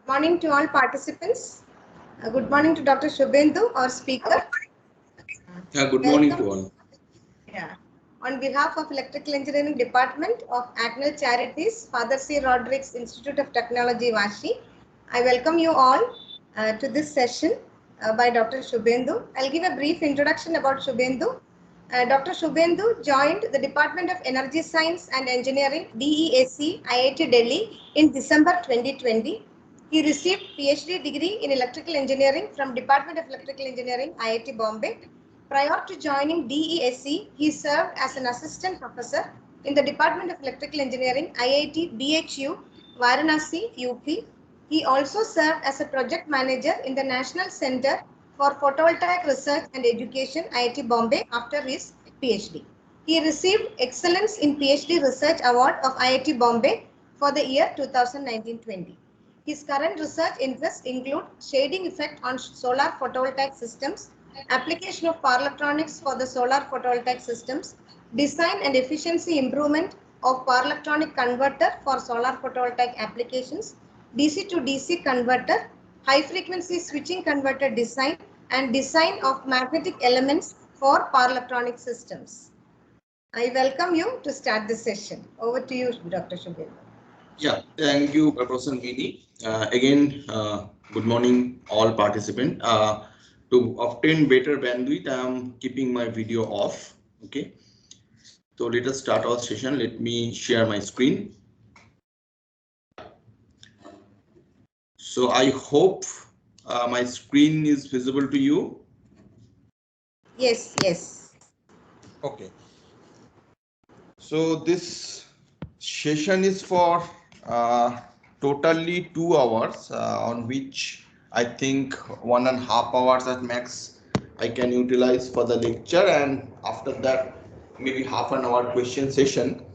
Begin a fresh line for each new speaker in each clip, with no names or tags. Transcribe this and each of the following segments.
Morning to all participants. Good morning to Dr. Shubhendu, our speaker.
Good morning
Welcome.
to all.
Yeah. On behalf of Electrical Engineering Department of Agnel Charities, Father C. Rodrigues Institute of Technology, Vashi, I welcome you all to this session by Dr. Shubhendu. I'll give a brief introduction about Shubhendu. Dr. Shubhendu joined the Department of Energy Science and Engineering, DESC, IIT Delhi in December 2020. He received PhD degree in Electrical Engineering from Department of Electrical Engineering, IIT Bombay. Prior to joining DESC, he served as an assistant professor in the Department of Electrical Engineering, IIT BHU, Varanasi, UP. He also served as a project manager in the National Center for Photovoltaic Research and Education, IIT Bombay, after his PhD. He received Excellence in PhD Research Award of IIT Bombay for the year 2019-20. His current research interests include shading effect on solar photovoltaic systems, application of power electronics for the solar photovoltaic systems, design and efficiency improvement of power electronic converter for solar photovoltaic applications, DC to DC converter, high frequency switching converter design, and design of magnetic elements for power electronic systems. I welcome you to start this session. Over to you, Dr. Shubhendu.
Yeah, thank you, Professor Vini. Good morning, all participants. To obtain better bandwidth, I am keeping my video off. Okay, so let us start our session. Let me share my screen. So I hope my screen is visible to you.
Yes, yes.
Okay. So this session is for totally 2 hours, on which I think 1.5 hours at max I can utilize for the lecture, and after that maybe half an hour question session.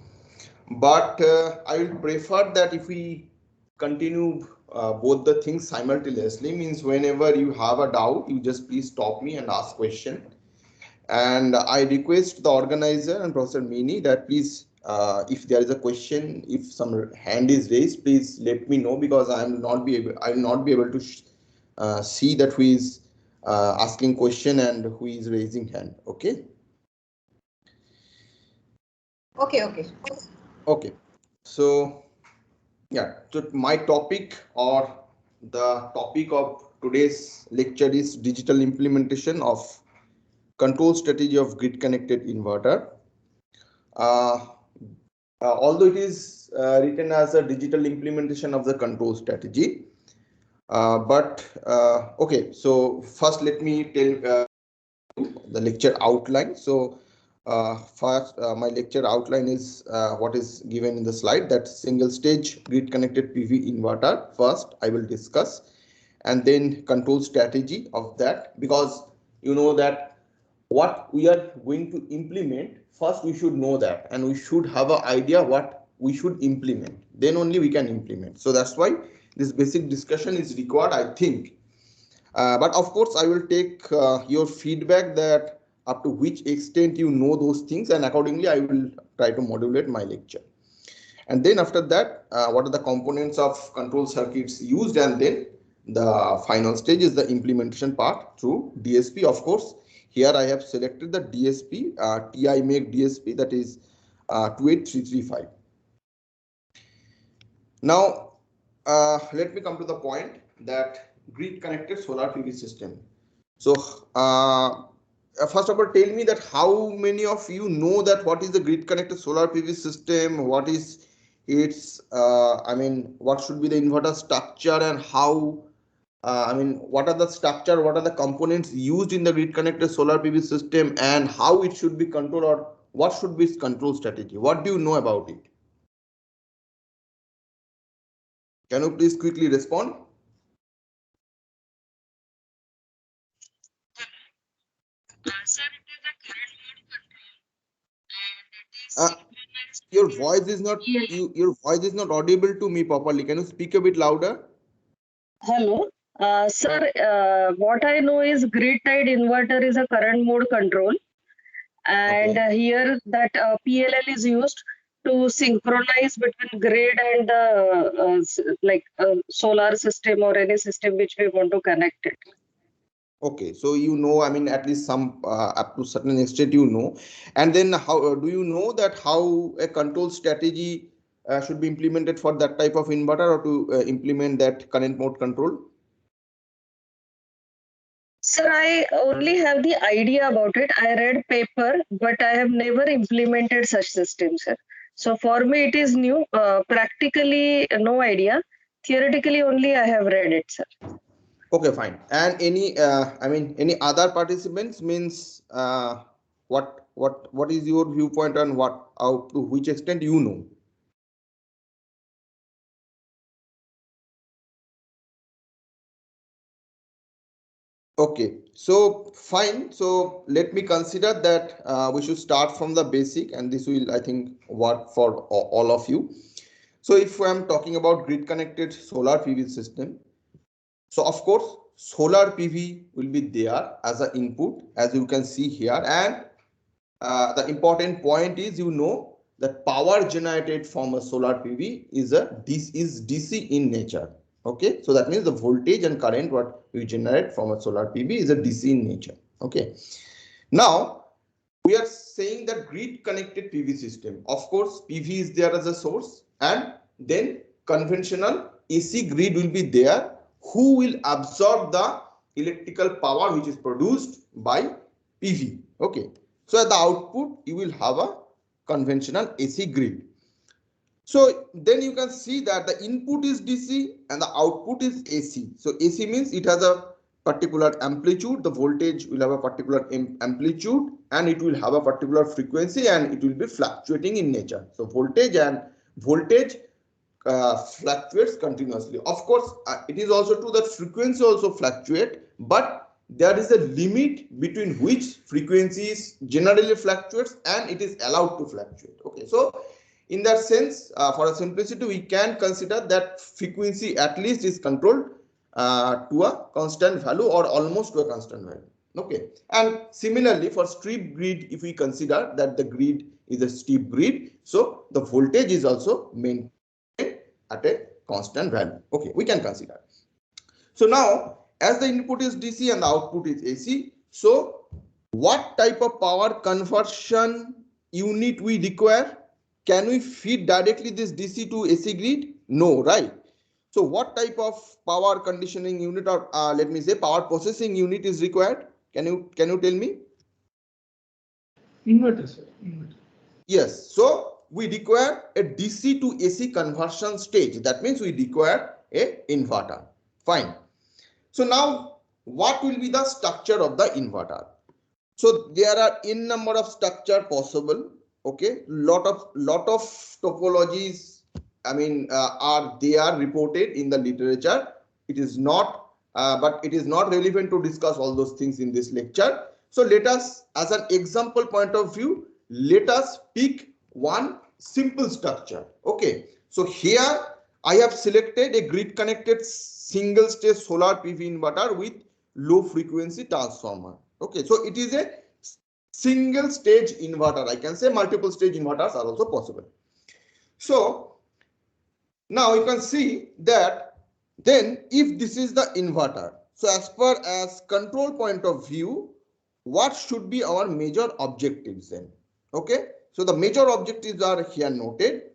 But I will prefer that if we continue both the things simultaneously, means whenever you have a doubt, you just please stop me and ask question. And I request the organizer and Professor Mini that please, if there is a question, if some hand is raised, please let me know, because I will not be able to see that who is asking question and who is raising hand. Okay.
Okay.
Okay. So yeah, so my topic, or the topic of today's lecture, is digital implementation of control strategy of grid connected inverter. Uh, Although it is written as a digital implementation of the control strategy, okay, so first let me tell the lecture outline. So first, my lecture outline is what is given in the slide, that single stage grid connected PV inverter. First I will discuss, and then control strategy of that, because you know that what we are going to implement, first we should know that, and we should have an idea what we should implement, then only we can implement. So that's why this basic discussion is required, I think. But of course I will take your feedback, that up to which extent you know those things, and accordingly I will try to modulate my lecture. And then after that, what are the components of control circuits used, and then the final stage is the implementation part through DSP. Of course, here I have selected the DSP, TI make DSP, that is 28335. Now let me come to the point, that grid connected solar PV system. So first of all, tell me that how many of you know that what is the grid connected solar PV system, what is its I mean, what should be the inverter structure, and how I mean, what are the structure, what are the components used in the grid connected solar PV system, and how it should be controlled, or what should be its control strategy? What do you know about it? Can you please quickly respond?
Sir, it is a current mode control, and it is implements
Your
between
voice is not
PLL.
your voice is not audible to me properly. Can you speak a bit louder?
Hello. Sir, what I know is grid tied inverter is a current mode control, and
Okay.
here that PLL is used to synchronize between grid and the solar system or any system which we want to connect it.
Okay, so you know, I mean, at least some up to certain extent, you know, and then how do you know that how a control strategy should be implemented for that type of inverter, or to implement that current mode control?
Sir, I only have the idea about it. I read paper, but I have never implemented such systems, sir. So for me, it is new. Practically, no idea. Theoretically, only I have read it, sir.
Okay, fine. And any, I mean, any other participants means what is your viewpoint on what, out to which extent you know? Okay, so fine. So let me consider that we should start from the basic, and this will, I think, work for all of you. So if I'm talking about grid connected solar PV system, so of course, solar PV will be there as an input, as you can see here. And the important point is, you know, that power generated from a solar PV is DC in nature. Okay, so that means the voltage and current what we generate from a solar PV is a DC in nature. Okay, now we are saying that grid connected PV system. Of course, PV is there as a source, and then conventional AC grid will be there, who will absorb the electrical power which is produced by PV. Okay, so at the output you will have a conventional AC grid. So then you can see that the input is DC and the output is AC. So AC means it has a particular amplitude, the voltage will have a particular amplitude, and it will have a particular frequency, and it will be fluctuating in nature. So voltage fluctuates continuously. Of course, it is also true that frequency also fluctuate, but there is a limit between which frequencies generally fluctuates and it is allowed to fluctuate. Okay, so in that sense, for a simplicity, we can consider that frequency at least is controlled to a constant value or almost to a constant value. Okay, and similarly for strip grid, if we consider that the grid is a strip grid, so the voltage is also maintained at a constant value. Okay, we can consider. So now, as the input is DC and the output is AC, so what type of power conversion unit we require? Can we feed directly this DC to AC grid? No, right? So what type of power conditioning unit, or let me say power processing unit is required? Can you tell me?
Inverter, sir. Inverter.
Yes, so we require a DC to AC conversion stage. That means we require a inverter. Fine. So now what will be the structure of the inverter? So there are n number of structure possible. Okay, lot of topologies, I mean, they are reported in the literature. It is not, but it is not relevant to discuss all those things in this lecture. So let us, as an example point of view, let us pick one simple structure. Okay, so here I have selected a grid connected single stage solar PV inverter with low frequency transformer. Okay, so it is a single stage inverter. I can say multiple stage inverters are also possible. So now you can see that then if this is the inverter, so as far as control point of view, what should be our major objectives then? Okay, so the major objectives are here noted.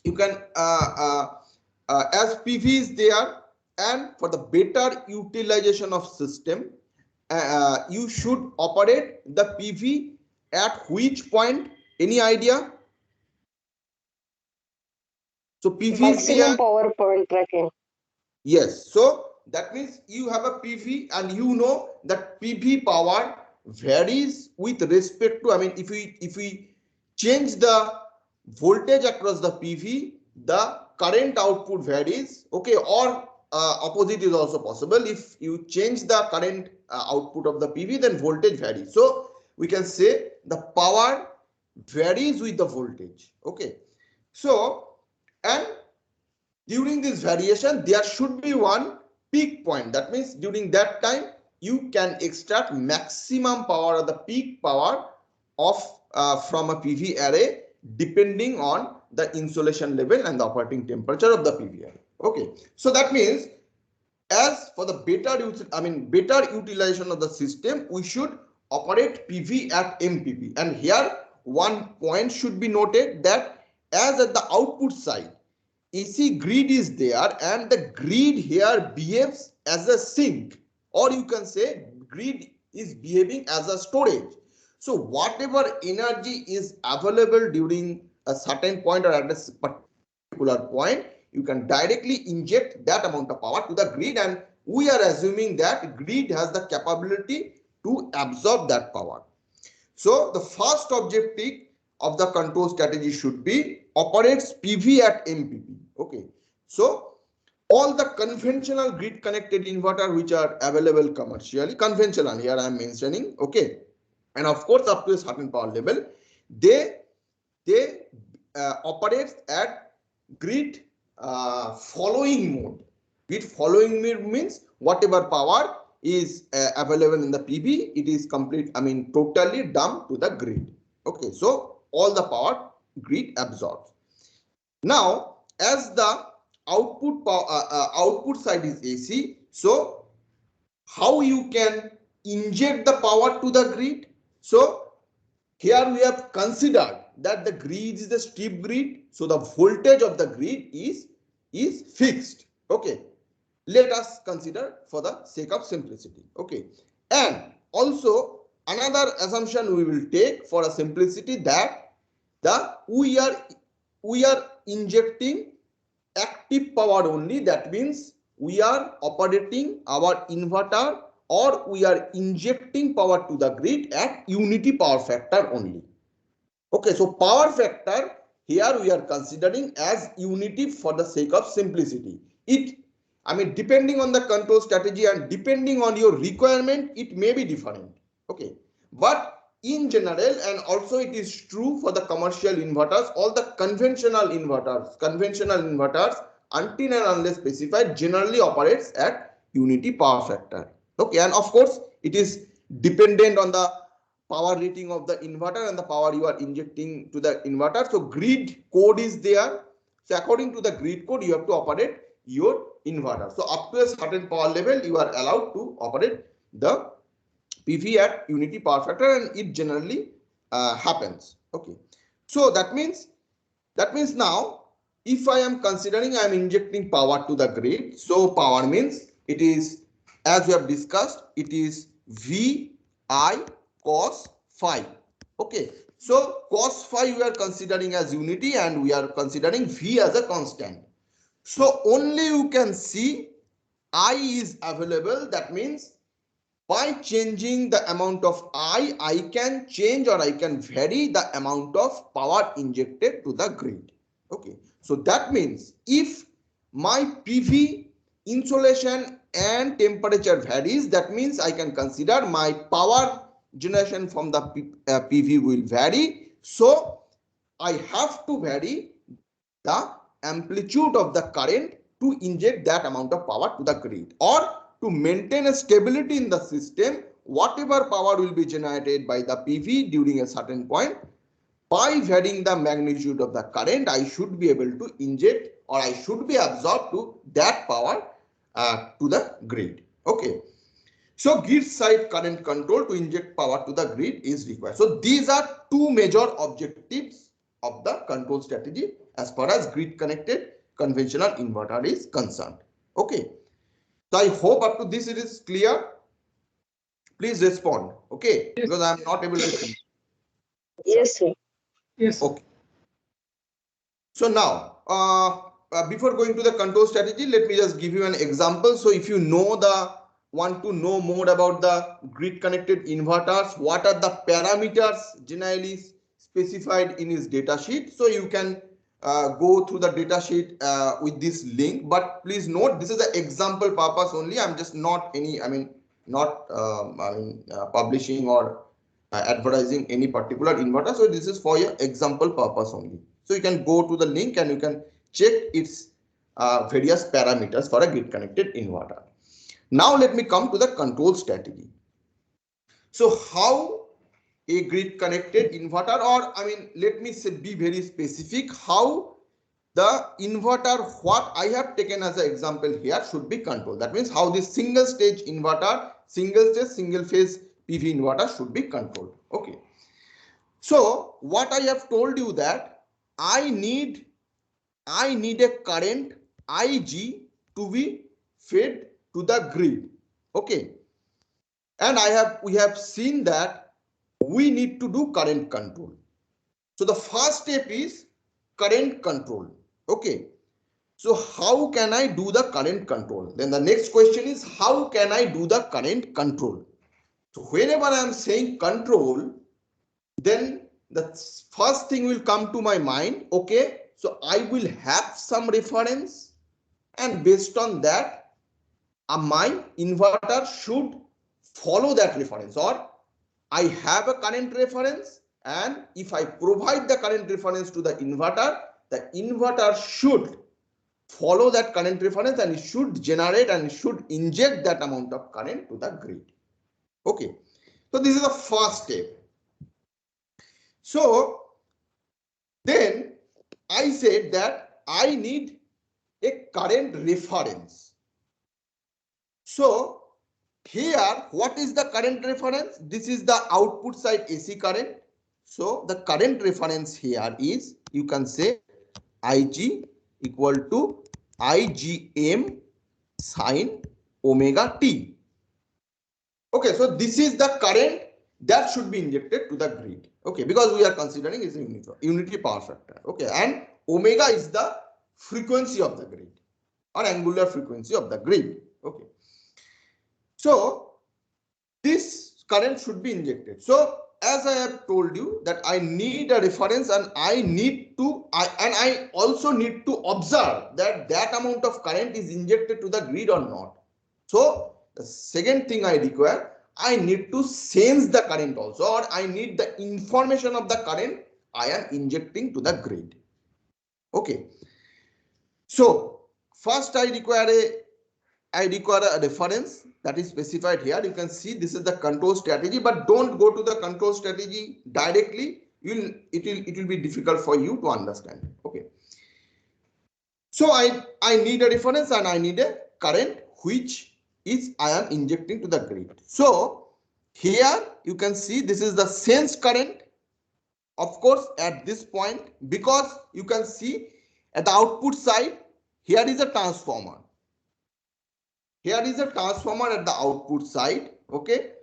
You can as PV is there, and for the better utilization of system, you should operate the PV at which point? Any idea? So PV is there.
Maximum power point tracking.
Yes, so that means you have a PV, and you know that PV power varies with respect to, I mean, if we change the voltage across the PV, the current output varies. Okay, or opposite is also possible. If you change the current output of the PV, then voltage varies. So we can say the power varies with the voltage. Okay, so and during this variation, there should be one peak point. That means during that time, you can extract maximum power or the peak power of from a PV array depending on the insolation level and the operating temperature of the PV array. Okay, so that means as for the better utilization of the system, we should operate PV at MPP. And here one point should be noted that as at the output side, AC grid is there and the grid here behaves as a sink, or you can say grid is behaving as a storage. So whatever energy is available during a certain point or at a particular point, you can directly inject that amount of power to the grid, and we are assuming that grid has the capability to absorb that power. So the first objective of the control strategy should be operates PV at MPP. Okay, so all the conventional grid connected inverter which are available commercially, conventional here I am mentioning, okay, and of course up to a certain power level, they operate at grid following mode. Grid following mode means whatever power is available in the PV, it is totally dumped to the grid. Okay, so all the power grid absorbs. Now, as the output power, output side is AC, so how you can inject the power to the grid? So here we have considered that the grid is a strip grid, so the voltage of the grid is fixed. Okay, let us consider for the sake of simplicity. Okay, and also another assumption we will take for a simplicity that we are injecting active power only. That means we are operating our inverter or we are injecting power to the grid at unity power factor only. Okay, so power factor here we are considering as unity for the sake of simplicity. Depending on the control strategy and depending on your requirement, it may be different. Okay, but in general, and also it is true for the commercial inverters, all the conventional inverters until and unless specified generally operates at unity power factor. Okay, and of course it is dependent on the power rating of the inverter and the power you are injecting to the inverter. So grid code is there. So according to the grid code, you have to operate your inverter. So up to a certain power level, you are allowed to operate the PV at unity power factor, and it generally happens. Okay, so that means now if I am considering I am injecting power to the grid, so power means it is, as we have discussed, it is V I cos phi. Okay, so cos phi we are considering as unity and we are considering V as a constant. So only you can see I is available. That means by changing the amount of I can change or I can vary the amount of power injected to the grid. Okay, so that means if my PV insolation and temperature varies, that means I can consider my power generation from the PV will vary. So I have to vary the amplitude of the current to inject that amount of power to the grid, or to maintain a stability in the system, whatever power will be generated by the PV during a certain point, by varying the magnitude of the current, I should be able to inject or I should be absorbed to that power to the grid. Okay, so grid side current control to inject power to the grid is required. So these are two major objectives of the control strategy as far as grid connected conventional inverter is concerned. Okay, so I hope up to this it is clear. Please respond. Okay, yes, because I am not able to see.
Yes, sir.
Yes.
Okay. So now, before going to the control strategy, let me just give you an example. So if you want to know more about the grid connected inverters, what are the parameters generally specified in his data sheet? So you can go through the data sheet with this link, but please note this is an example purpose only. I'm just not publishing or advertising any particular inverter. So this is for your example purpose only. So you can go to the link and you can check its various parameters for a grid connected inverter. Now let me come to the control strategy. So how a grid connected inverter, or I mean, let me say, be very specific, how the inverter, what I have taken as an example here, should be controlled. That means how this single stage inverter, single stage, single phase PV inverter should be controlled. Okay. So what I have told you that I need a current Ig to be fed to the grid. Okay. And we have seen that we need to do current control. So the first step is current control. Okay. So how can I do the current control? Then the next question is, how can I do the current control? So whenever I am saying control, then the first thing will come to my mind. Okay, so I will have some reference, and based on that, my inverter should follow that reference, or I have a current reference, and if I provide the current reference to the inverter should follow that current reference, and it should generate and should inject that amount of current to the grid. Okay, so this is the first step. So then I said that I need a current reference. So here, what is the current reference? This is the output side AC current. So the current reference here is, you can say, Ig equal to IgM sine omega t. Okay, so this is the current that should be injected to the grid. Okay, because we are considering is a unity power factor. Okay, and omega is the frequency of the grid, or angular frequency of the grid. Okay, so this current should be injected. So as I have told you that I need a reference, and I also need to observe that that amount of current is injected to the grid or not. So the second thing I require, I need to sense the current also, or I need the information of the current I am injecting to the grid. Okay. So first I require a reference that is specified here. You can see this is the control strategy, but don't go to the control strategy directly. It will be difficult for you to understand. Okay. So I need a reference, and I need a current which is I am injecting to the grid. So here you can see this is the sense current. Of course, at this point, because you can see at the output side, here is a transformer. Here is a transformer at the output side. Okay.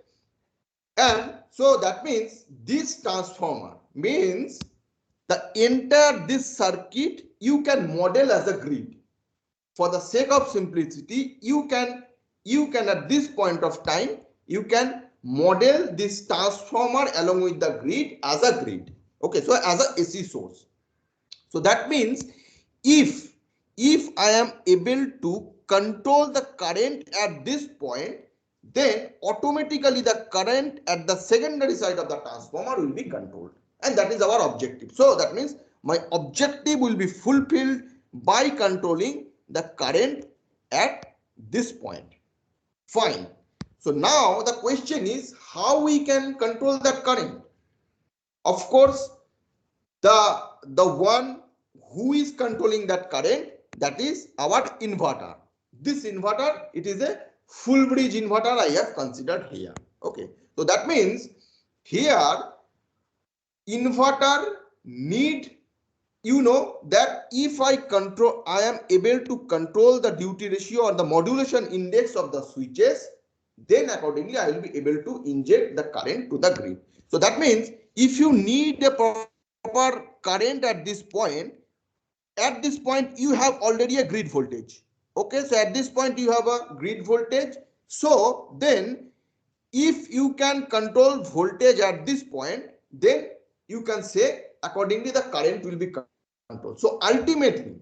And so that means this transformer means the entire this circuit you can model as a grid. For the sake of simplicity, you can at this point of time, you can model this transformer along with the grid as a grid. Okay, so as a AC source. So that means if I am able to control the current at this point, then automatically the current at the secondary side of the transformer will be controlled, and that is our objective. So that means my objective will be fulfilled by controlling the current at this point. Fine. So now the question is how we can control that current. Of course, the one who is controlling that current, that is our inverter. This inverter, it is a full bridge inverter I have considered here. Okay, so that means here inverter need, you know, that if I am able to control the duty ratio or the modulation index of the switches, then accordingly I will be able to inject the current to the grid. So that means if you need a proper current at this point you have already a grid voltage. Okay, so at this point you have a grid voltage. So then if you can control voltage at this point, then you can say accordingly the current will be controlled. So ultimately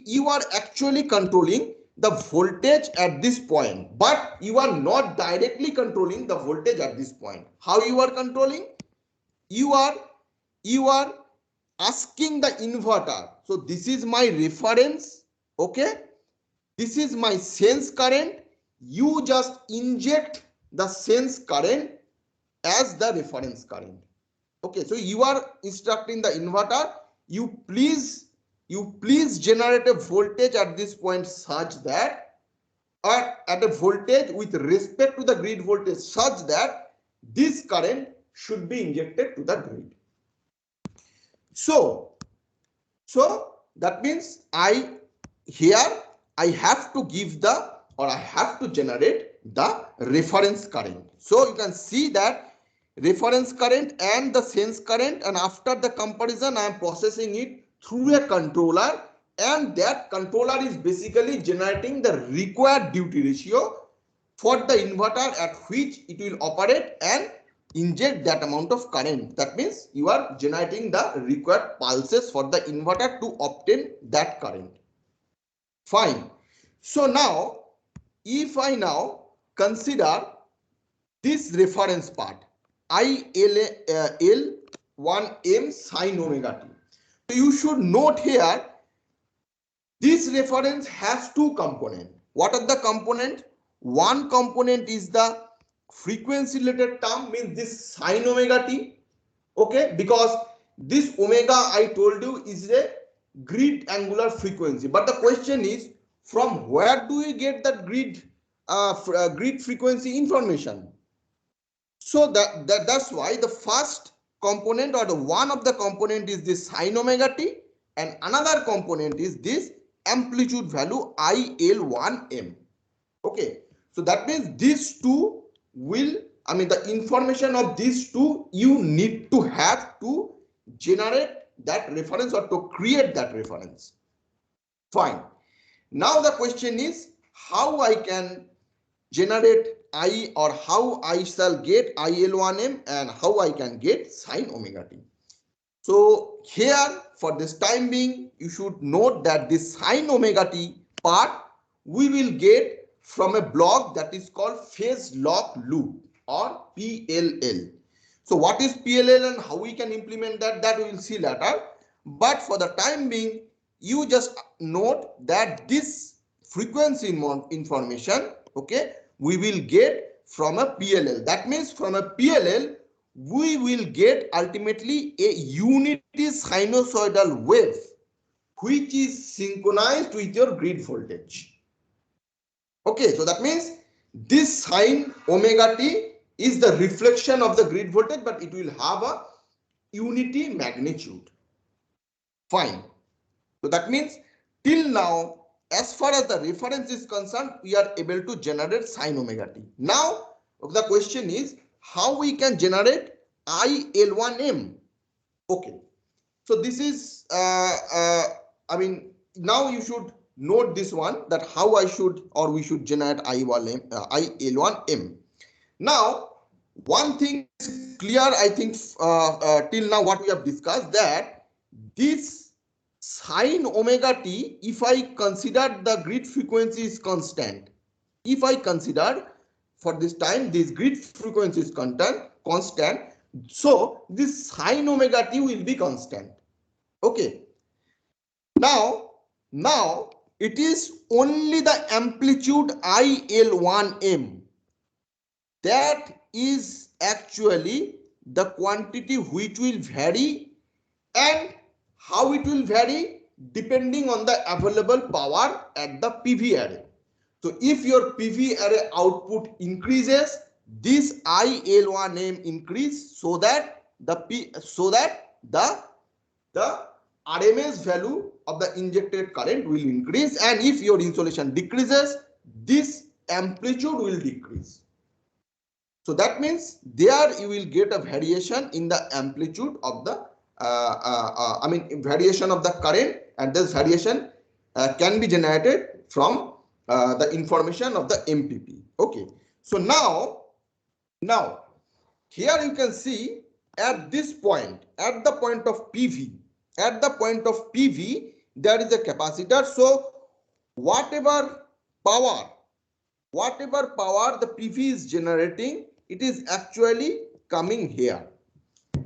you are actually controlling the voltage at this point, but you are not directly controlling the voltage at this point. How you are controlling? You are asking the inverter. So this is my reference. Okay, this is my sense current. You just inject the sense current as the reference current. Okay, so you are instructing the inverter, you please generate a voltage at this point such that, or at a voltage with respect to the grid voltage such that this current should be injected to the grid. So that means I have to give the, or I have to generate the reference current. So you can see that reference current and the sense current, and after the comparison I am processing it through a controller, and that controller is basically generating the required duty ratio for the inverter at which it will operate and inject that amount of current. That means you are generating the required pulses for the inverter to obtain that current. Fine. So now, if I now consider this reference part, IL1M sine omega t. So you should note here, this reference has two components. What are the components? One component is the frequency related term, means this sine omega t. Okay, because this omega I told you is a grid angular frequency. But the question is, from where do we get that grid frequency information? So that's why the first component, or the one of the component, is this sine omega t, and another component is this amplitude value IL1M. Okay, so that means these two will, I mean, the information of these two you need to have to generate that reference or to create that reference. Fine. Now the question is how I can generate I, or how I shall get IL1M and how I can get sine omega t. So here, for this time being, you should note that this sine omega t part we will get from a block that is called phase lock loop, or PLL. So what is PLL and how we can implement that we will see later. But for the time being, you just note that this frequency information, okay, we will get from a PLL. That means from a PLL, we will get ultimately a unity sinusoidal wave which is synchronized with your grid voltage. Okay, so that means this sine omega t is the reflection of the grid voltage, but it will have a unity magnitude. Fine. So that means till now, as far as the reference is concerned, we are able to generate sine omega t. Now the question is how we can generate IL1M. Okay, so this is I mean, now you should note this one, that how I should, or we should generate IL1M. Now one thing is clear, I think, till now what we have discussed, that this sine omega t, if I consider the grid frequency is constant, if I consider for this time this grid frequency is constant, so this sine omega t will be constant. Okay, now it is only the amplitude IL1M that is actually the quantity which will vary, and how it will vary depending on the available power at the PV array. So if your PV array output increases, this IL1M increase, so that the RMS value of the injected current will increase, and if your insolation decreases, this amplitude will decrease. So that means there you will get a variation in the amplitude of the variation of the current, and this variation can be generated from the information of the MPP. Okay, so now here you can see at this point, at the point of PV, there is a capacitor. So whatever power the PV is generating, it is actually coming here.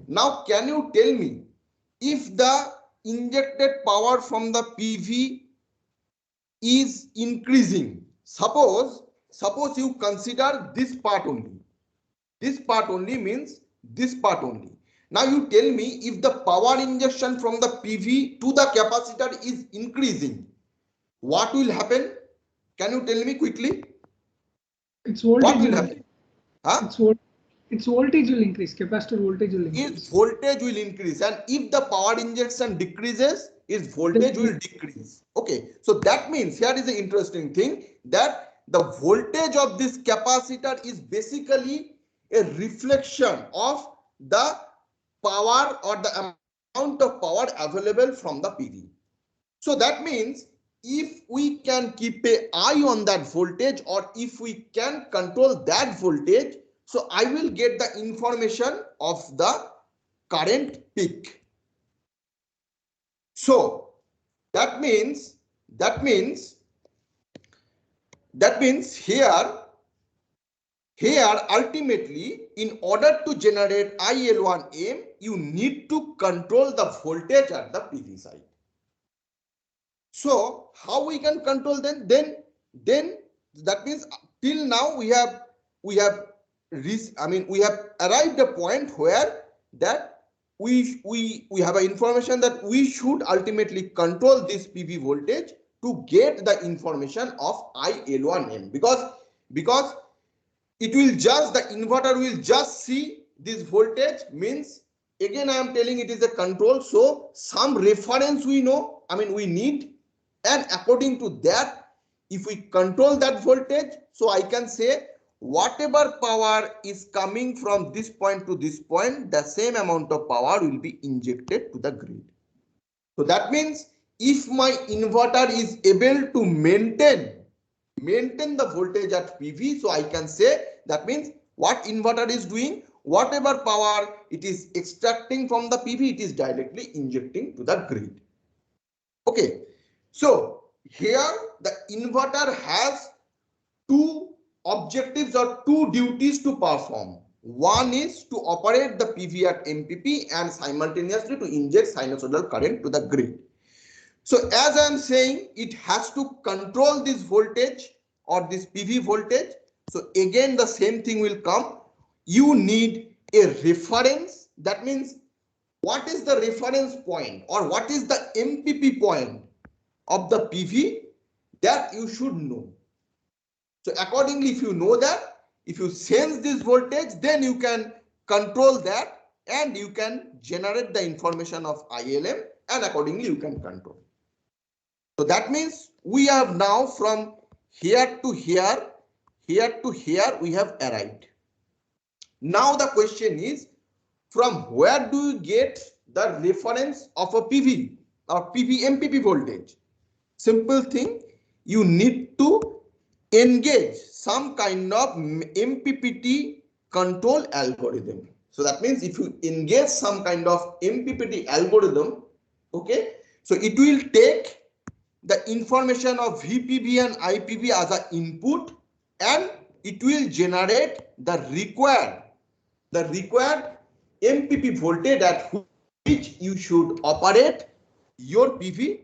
Now can you tell me, if the injected power from the PV is increasing, suppose you consider this part only, this part only means this part only. Now you tell me, if the power injection from the PV to the capacitor is increasing, what will happen? Can you tell me quickly?
Its voltage
What will
will
happen? Huh?
its voltage will increase. Capacitor voltage will increase.
Its voltage will increase, and if the power injection decreases, its voltage will decrease. Okay, so that means here is the interesting thing, that the voltage of this capacitor is basically a reflection of the power or the amount of power available from the PV. So that means if we can keep an eye on that voltage, or if we can control that voltage, so I will get the information of the current peak. So that means here ultimately, in order to generate IL1M, you need to control the voltage at the PV side. So how we can control then that means till now we have arrived a point where that we have an information that we should ultimately control this PV voltage to get the information of IL1M, because it will just, the inverter will just see this voltage, means again I am telling it is a control, so some reference we know, we need, and according to that, if we control that voltage, so I can say whatever power is coming from this point to this point, the same amount of power will be injected to the grid. So that means if my inverter is able to maintain the voltage at PV, so I can say that means what inverter is doing, whatever power it is extracting from the PV, it is directly injecting to the grid. Okay, so here the inverter has two objectives or two duties to perform. One is to operate the PV at MPP and simultaneously to inject sinusoidal current to the grid. So as I am saying, it has to control this voltage or this PV voltage. So again the same thing will come. You need a reference. That means what is the reference point or what is the MPP point of the PV, that you should know. So accordingly, if you know that, if you sense this voltage, then you can control that and you can generate the information of ILM, and accordingly you can control. So that means we have now from here to here we have arrived. Now the question is, from where do you get the reference of a PV or PV MPP voltage? Simple thing, you need to engage some kind of MPPT control algorithm. So that means if you engage some kind of MPPT algorithm, okay, so it will take the information of VPV and IPV as an input, and it will generate the required MPP voltage at which you should operate your PV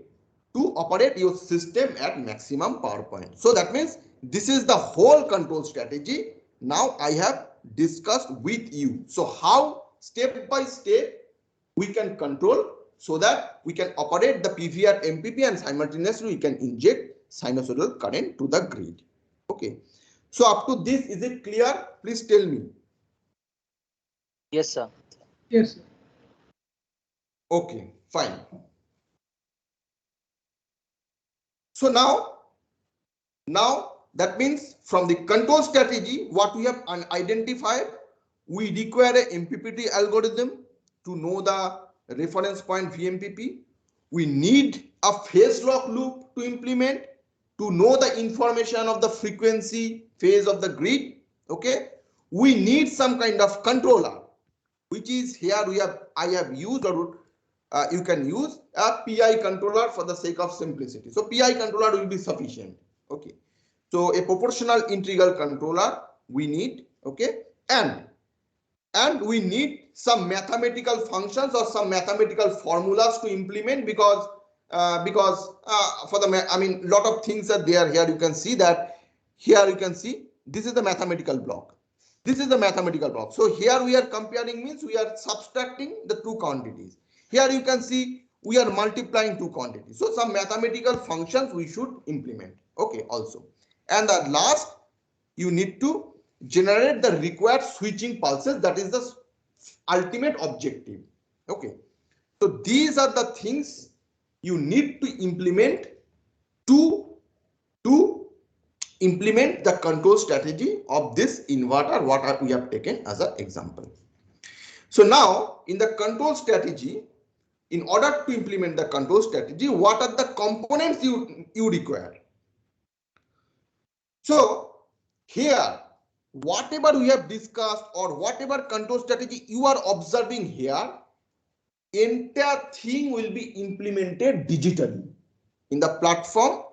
to operate your system at maximum power point. So that means this is the whole control strategy now I have discussed with you. So how step by step we can control so that we can operate the PV at MPP and simultaneously we can inject sinusoidal current to the grid. Okay. So up to this, is it clear? Please tell me.
Yes, sir.
Yes, sir.
Okay, fine. So now that means from the control strategy, what we have identified, we require a MPPT algorithm to know the reference point VMPP. We need a phase lock loop to implement to know the information of the frequency phase of the grid. Okay, we need some kind of controller, which is here I have used, or you can use a PI controller for the sake of simplicity. So PI controller will be sufficient. Okay, so a proportional integral controller we need. Okay, and we need some mathematical functions or some mathematical formulas to implement, because for the lot of things are there. Here you can see that, here you can see this is the mathematical block. This is the mathematical problem. So here we are comparing, means we are subtracting the two quantities. Here you can see we are multiplying two quantities. So some mathematical functions we should implement. Okay, also. And the last, you need to generate the required switching pulses. That is the ultimate objective. Okay. So these are the things you need to implement to implement the control strategy of this inverter, what we have taken as an example. So now in the control strategy, in order to implement the control strategy, what are the components you require? So here, whatever we have discussed or whatever control strategy you are observing here, entire thing will be implemented digitally in the platform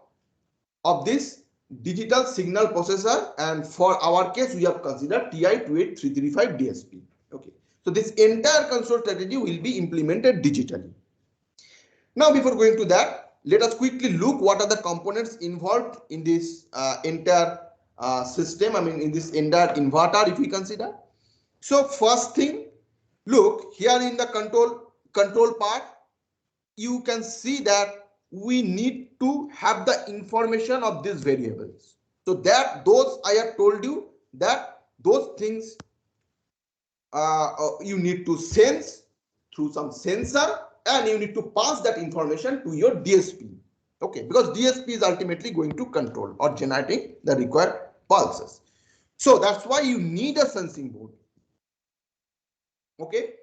of this digital signal processor, and for our case we have considered TI-28335 DSP. Okay, so this entire control strategy will be implemented digitally. Now before going to that, let us quickly look what are the components involved in this entire system, I mean in this entire inverter if we consider. So first thing, look here in the control part, you can see that we need to have the information of these variables. So that those I have told you that those things you need to sense through some sensor, and you need to pass that information to your DSP. Okay, because DSP is ultimately going to control or generating the required pulses. So that's why you need a sensing board. Okay.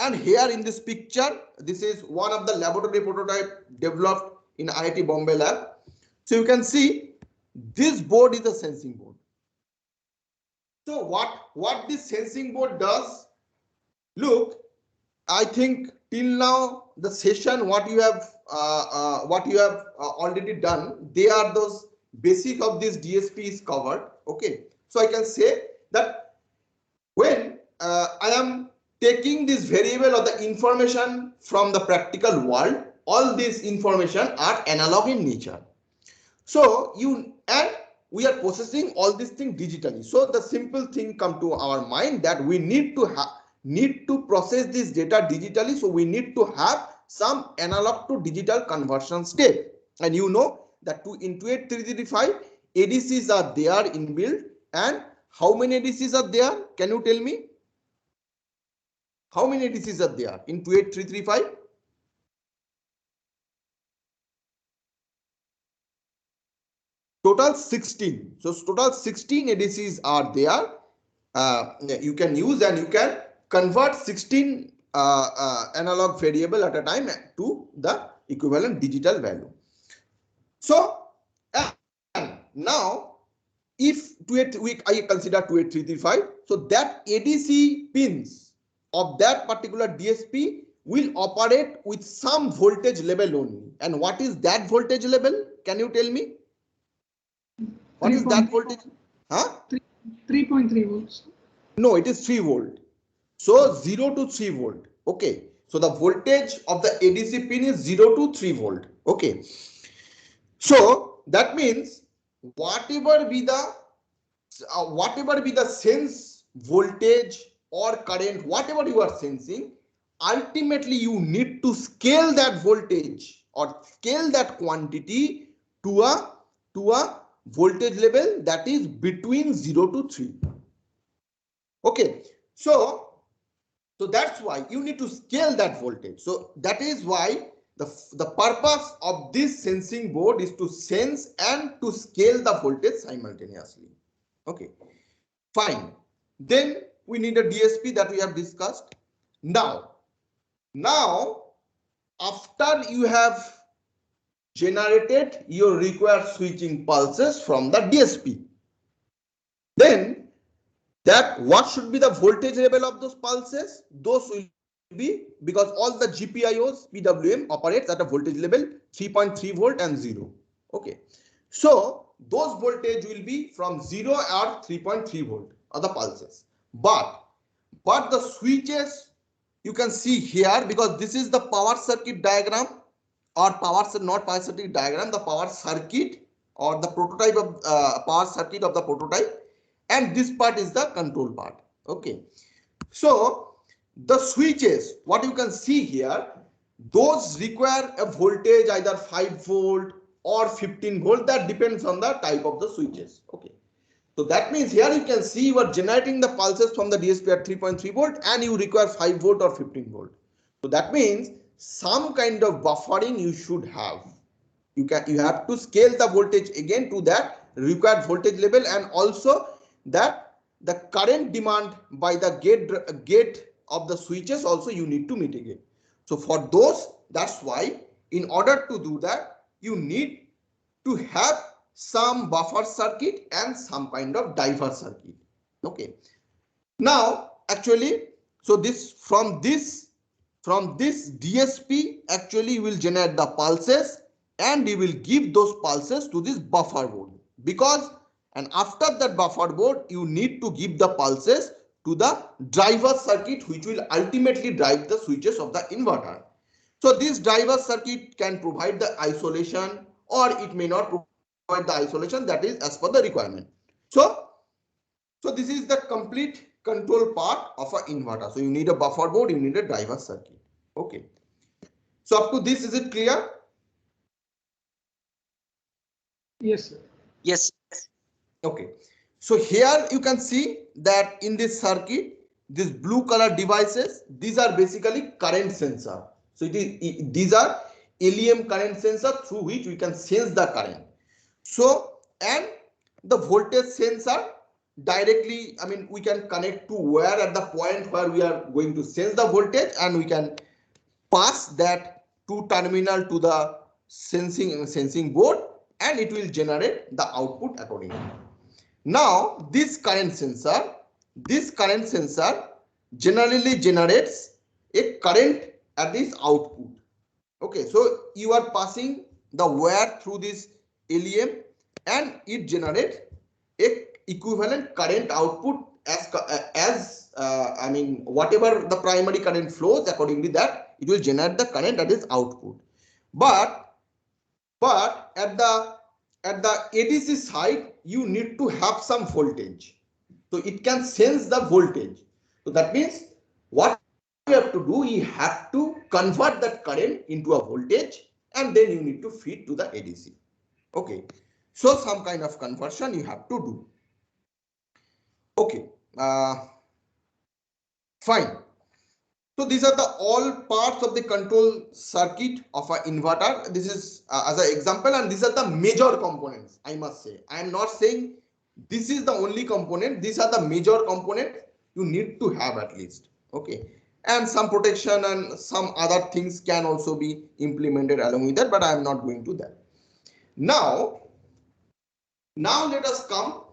And here in this picture, this is one of the laboratory prototype developed in IIT Bombay lab. So you can see this board is a sensing board. So what this sensing board does, look, I think till now the session what you have already done, they are those basic of this DSP is covered. Okay, so I can say that when I am taking this variable or the information from the practical world, all this information are analog in nature. So we are processing all these things digitally. So the simple thing come to our mind that we need to process this data digitally. So we need to have some analog to digital conversion step. And you know that in 28335 ADCs are there inbuilt. And how many ADCs are there? Can you tell me? How many ADCs are there in 28335? Total 16. So total 16 ADCs are there. You can use and you can convert 16 analog variable at a time to the equivalent digital value. So now if I consider 28335, so that ADC pins of that particular DSP will operate with some voltage level only. And what is that voltage level? Can you tell me? What is that voltage? Huh?
3.3 volts.
No, it is 3 volt. So 0 to 3 volt. Okay. So the voltage of the ADC pin is 0 to 3 volt. Okay. So that means whatever be the sense voltage or current, whatever you are sensing, ultimately you need to scale that voltage or scale that quantity to a voltage level that is between 0 to 3. Okay, so that's why you need to scale that voltage. So that is why the purpose of this sensing board is to sense and to scale the voltage simultaneously. Okay, fine. Then we need a DSP that we have discussed. Now after you have generated your required switching pulses from the DSP, then that what should be the voltage level of those pulses? Those will be, because all the GPIOs PWM operates at a voltage level 3.3 volt and 0. Okay, so those voltage will be from 0 or 3.3 volt are the pulses. But the switches you can see here, because this is the power circuit diagram or not power circuit diagram, the power circuit or the prototype of power circuit of the prototype. and this part is the control part. Okay, so the switches, what you can see here, those require a voltage either 5 volt or 15 volt. That depends on the type of the switches. Okay, so that means here you can see you are generating the pulses from the DSP at 3.3 volt and you require 5 volt or 15 volt. So that means some kind of buffering you should have. You have to scale the voltage again to that required voltage level, and also that the current demand by the gate of the switches also you need to mitigate. So for those, that's why in order to do that you need to have some buffer circuit and some kind of diverter circuit. Okay, now actually, so this from this DSP actually will generate the pulses and we will give those pulses to this buffer board, because and after that buffer board you need to give the pulses to the driver circuit, which will ultimately drive the switches of the inverter. So this driver circuit can provide the isolation or it may not provide the isolation, that is as per the requirement. So this is the complete control part of an inverter. So you need a buffer board, you need a driver circuit. Okay, so up to this, is it clear?
Yes, sir.
Yes.
Okay, so here you can see that in this circuit, these blue color devices, these are basically current sensor. So these are LEM current sensor through which we can sense the current. So, and the voltage sensor directly, I mean, we can connect to wire at the point where we are going to sense the voltage, and we can pass that to terminal to the sensing board, and it will generate the output accordingly. Now this current sensor generally generates a current at this output. Okay, so you are passing the wire through this LEM and it generates a equivalent current output as I mean, whatever the primary current flows, accordingly that it will generate the current at its output. But at the ADC side, you need to have some voltage, so it can sense the voltage. So that means what you have to do, you have to convert that current into a voltage, and then you need to feed to the ADC. Okay, so some kind of conversion you have to do. Okay, fine. So these are the all parts of the control circuit of an inverter. This is as an example, and these are the major components. I must say, I am not saying this is the only component. These are the major components you need to have at least. Okay, and some protection and some other things can also be implemented along with that, but I am not going to that. Now let us come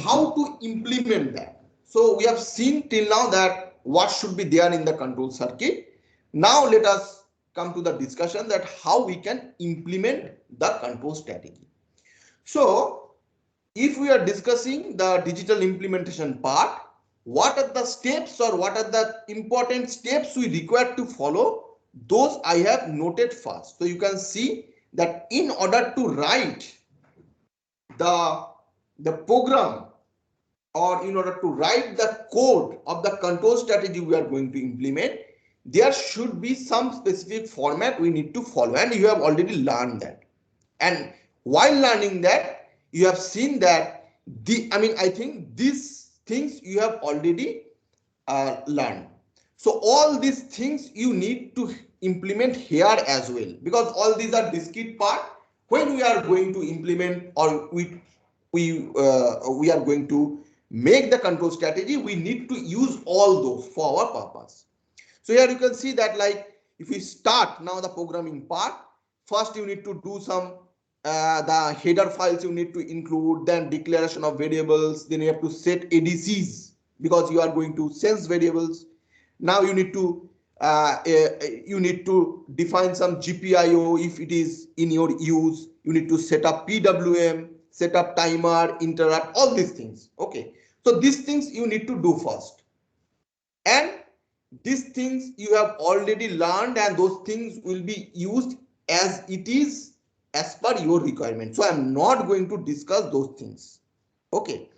how to implement that. So we have seen till now that what should be there in the control circuit. Now let us come to the discussion that how we can implement the control strategy. So if we are discussing the digital implementation part, what are the steps or what are the important steps we require to follow, those I have noted first. So you can see that in order to write the program, or in order to write the code of the control strategy we are going to implement, there should be some specific format we need to follow, and you have already learned that. And while learning that, you have seen that I think these things you have already learned. So all these things you need to implement here as well, because all these are discrete part. When we are going to implement, or we are going to make the control strategy, we need to use all those for our purpose. So here you can see that, like, if we start now the programming part, first you need to do some the header files you need to include, then declaration of variables, then you have to set ADCs because you are going to sense variables. Now you need to define some GPIO if it is in your use. You need to set up PWM, set up timer, interrupt, all these things. Okay, so these things you need to do first, and these things you have already learned, and those things will be used as it is as per your requirement. So I'm not going to discuss those things. Okay,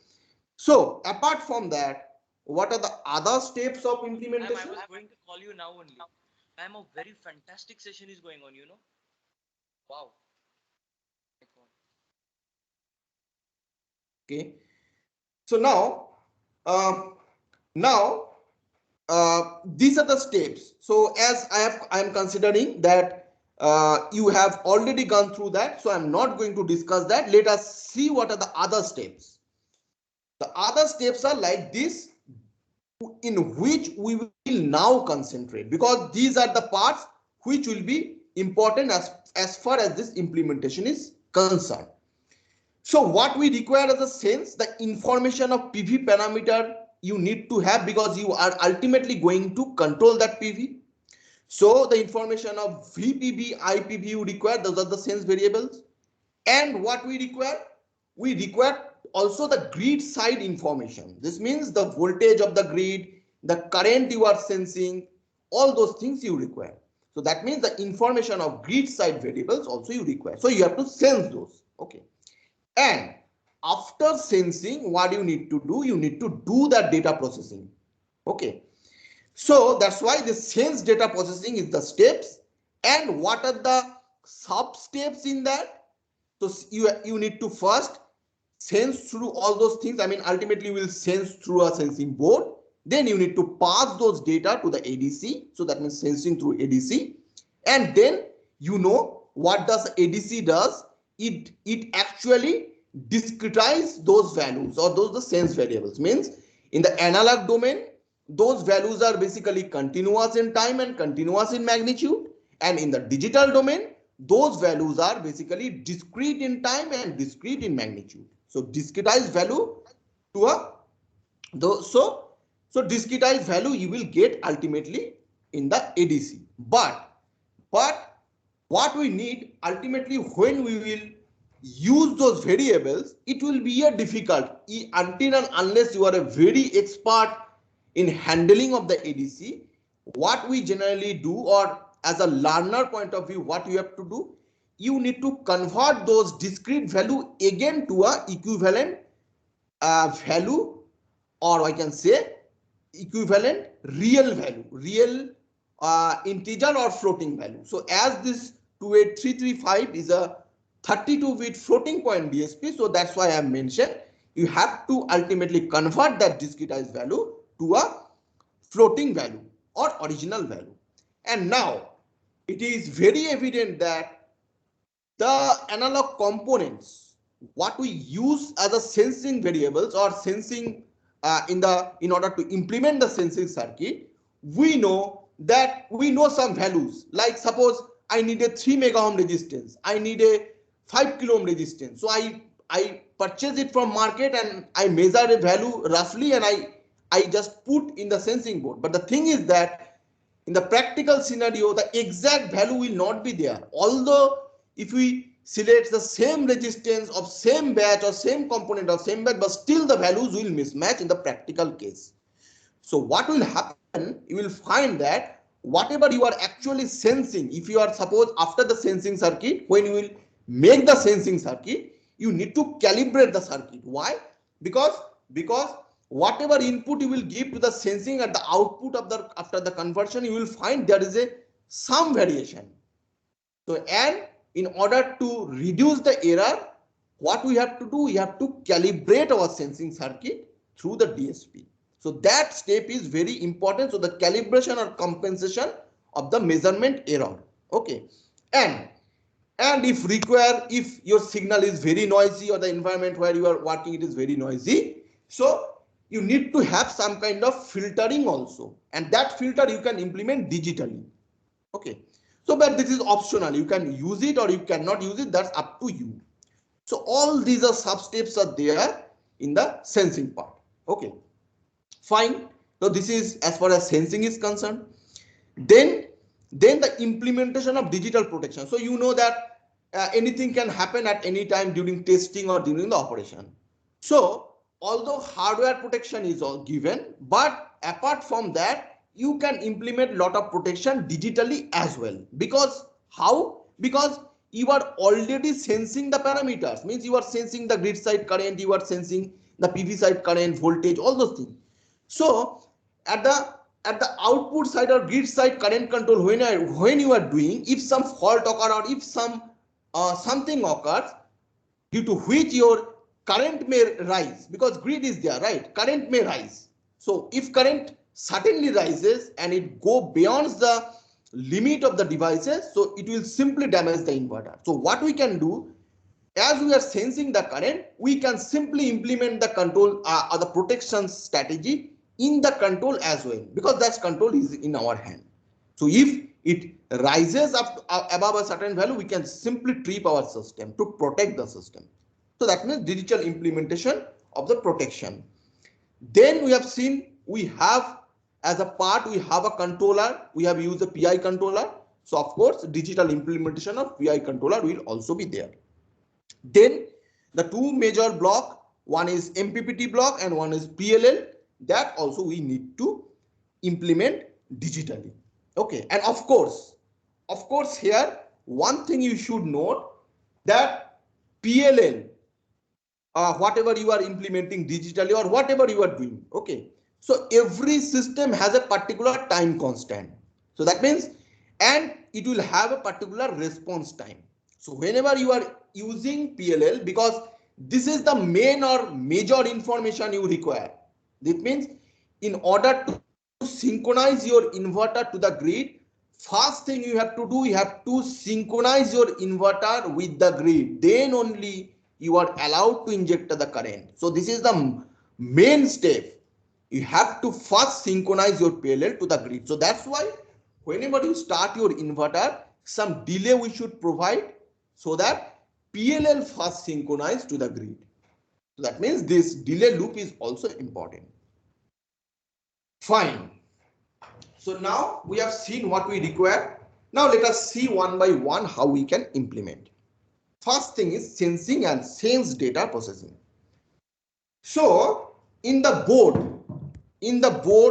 So apart from that, what are the other steps of implementation?
I was going to call you now only. I'm a very fantastic session is going on, you know. Wow. My God.
Okay. So now these are the steps. So as I am considering that you have already gone through that, so I'm not going to discuss that. Let us see what are the other steps. The other steps are like this, in which we will now concentrate, because these are the parts which will be important as far as this implementation is concerned. So what we require as a sense, the information of PV parameter you need to have, because you are ultimately going to control that PV. So the information of VPV, IPV you require, those are the sense variables. And what we require also the grid side information. This means the voltage of the grid, the current you are sensing, all those things you require. So that means the information of grid side variables also you require. So you have to sense those. Okay. And after sensing, what you need to do? You need to do that data processing. Okay. So that's why the sense data processing is the steps. And what are the sub steps in that? So you need to first sense through all those things. I mean, ultimately you will sense through a sensing board. Then you need to pass those data to the ADC. So that means sensing through ADC. And then you know what does ADC does? It actually discretize those values, or those the sense variables. Means in the analog domain, those values are basically continuous in time and continuous in magnitude. And in the digital domain, those values are basically discrete in time and discrete in magnitude. So discretized value to a so discretized value you will get ultimately in the ADC. But what we need ultimately, when we will use those variables, it will be a difficult until and unless you are a very expert in handling of the ADC. What we generally do, or as a learner point of view, what you have to do, you need to convert those discrete value again to a equivalent value, or I can say equivalent real value, real integer or floating value. So as this 28335 is a 32-bit floating point DSP, so that's why I have mentioned you have to ultimately convert that discretized value to a floating value or original value. And now it is very evident that the analog components, what we use as a sensing variables or sensing in order to implement the sensing circuit, we know that we know some values. Like suppose I need a 3 mega ohm resistance, I need a 5 kilo ohm resistance. So I purchase it from market and I measure a value roughly, and I just put in the sensing board. But the thing is that in the practical scenario, the exact value will not be there. Although if we select the same resistance of same batch or same component of same batch, but still the values will mismatch in the practical case. So what will happen? You will find that whatever you are actually sensing, if you are suppose after the sensing circuit, when you will make the sensing circuit, you need to calibrate the circuit. Why? Because whatever input you will give to the sensing at the output of the after the conversion, you will find there is a some variation. So, and in order to reduce the error, what we have to do, we have to calibrate our sensing circuit through the DSP. So that step is very important. So the calibration or compensation of the measurement error. Okay. And if required, if your signal is very noisy or the environment where you are working, it is very noisy. So you need to have some kind of filtering also. And that filter you can implement digitally. Okay. So, but this is optional. You can use it or you cannot use it. That's up to you. So all these are sub steps are there in the sensing part. Okay. Fine. So this is as far as sensing is concerned. Then the implementation of digital protection. So you know that anything can happen at any time during testing or during the operation. So although hardware protection is all given, but apart from that, you can implement lot of protection digitally as well. Because how? Because you are already sensing the parameters. Means you are sensing the grid side current, you are sensing the PV side current, voltage, all those things. So at the output side or grid side current control, when you are doing, if some fault occur or if something occurs due to which your current may rise, because grid is there, right? Current may rise. So if current suddenly rises and it go beyond the limit of the devices, so it will simply damage the inverter. So what we can do, as we are sensing the current, we can simply implement the control or the protection strategy in the control as well, because that control is in our hand. So if it rises up above a certain value, we can simply trip our system to protect the system. So that means digital implementation of the protection. Then we have seen we have as a part, we have a controller, we have used the PI controller. So of course, digital implementation of PI controller will also be there. Then the two major block, one is MPPT block and one is PLL, that also we need to implement digitally. Okay, and of course here one thing you should note, that PLL, whatever you are implementing digitally or whatever you are doing, okay, so every system has a particular time constant. So that means, and it will have a particular response time. So whenever you are using PLL, because this is the main or major information you require, that means in order to synchronize your inverter to the grid, first thing you have to do, you have to synchronize your inverter with the grid, then only you are allowed to inject the current. So this is the main step. You have to first synchronize your PLL to the grid. So that's why whenever you start your inverter, some delay we should provide so that PLL first synchronize to the grid. So that means this delay loop is also important. Fine. So now we have seen what we require. Now let us see one by one how we can implement. First thing is sensing and sense data processing. So in the board,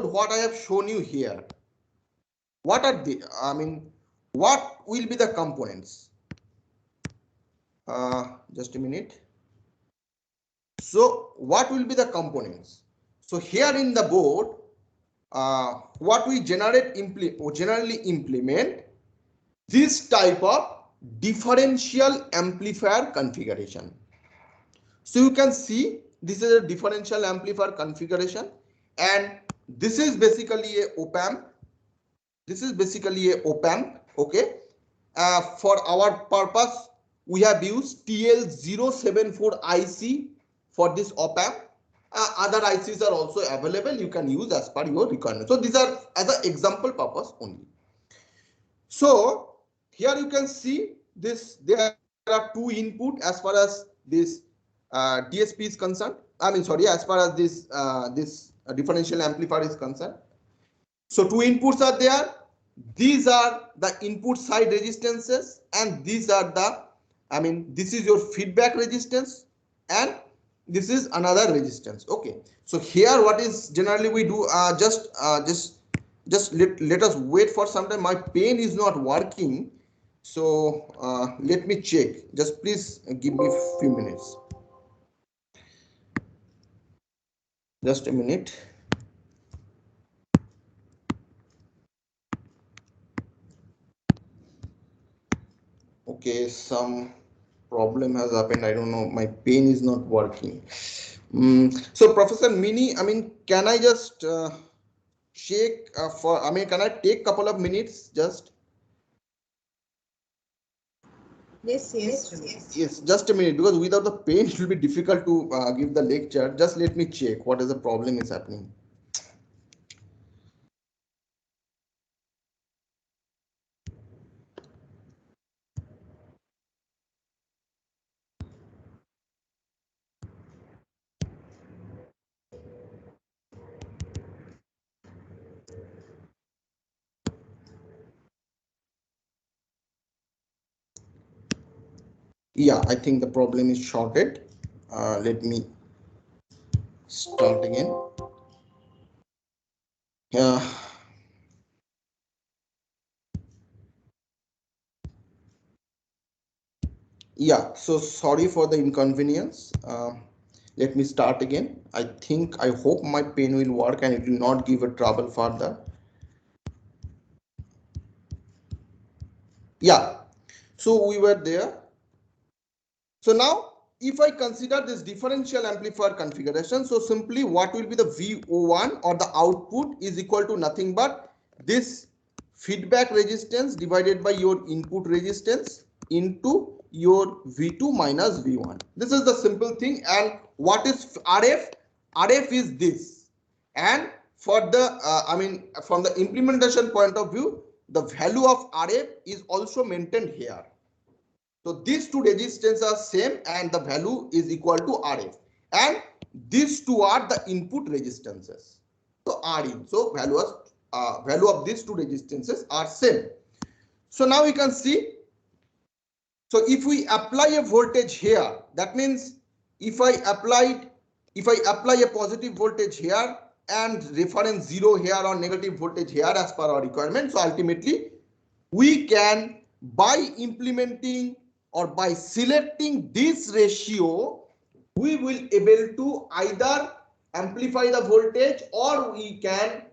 what I have shown you here, what are the, what will be the components? Just a minute. So what will be the components? So here in the board, what we generally implement this type of differential amplifier configuration. So you can see this is a differential amplifier configuration, and this is basically a op-amp. This is basically a op-amp. Okay. For our purpose, we have used TL074 IC for this op-amp. Other ICs are also available. You can use as per your requirement. So these are as an example purpose only. So here you can see this. There are two input as far as this DSP is concerned. As far as this differential amplifier is concerned. So two inputs are there. These are the input side resistances, and these are the, this is your feedback resistance, and this is another resistance. Okay. So here what is generally we do, just let us wait for some time. My pen is not working. So let me check. Just please give me a few minutes. Just a minute. Okay, some problem has happened. I don't know. My pen is not working. So Professor Mini, can I just check can I take couple of minutes just?
Yes.
Yes, just a minute, because without the pen it will be difficult to give the lecture. Just let me check what is the problem is happening. Yeah, I think the problem is sorted. Let me start again. Yeah, so sorry for the inconvenience. Let me start again. I hope my pen will work and it will not give a trouble further. Yeah, so we were there. So now if I consider this differential amplifier configuration, so simply what will be the VO1 or the output is equal to nothing but this feedback resistance divided by your input resistance into your V2 minus V1. This is the simple thing. And what is RF? RF is this. And for the from the implementation point of view, the value of RF is also maintained here. So these two resistances are same and the value is equal to RF, and these two are the input resistances. So Rin. So value of these two resistances are same. So now we can see. So if we apply a voltage here, that means if I apply a positive voltage here and reference 0 here or negative voltage here as per our requirement, so ultimately we can, by implementing or by selecting this ratio, we will able to either amplify the voltage or we can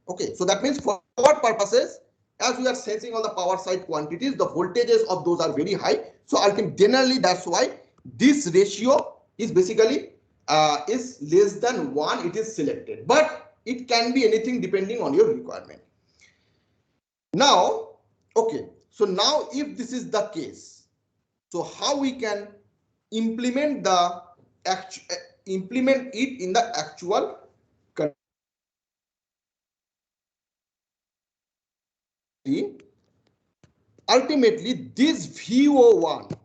okay. So that means for our purposes, as we are sensing all the power side quantities, the voltages of those are very high. So ultimately, generally that's why this ratio is basically is less than 1, it is selected, but it can be anything depending on your requirement. Now, okay, so now if this is the case, so how we can implement implement it in the actual ultimately this VO1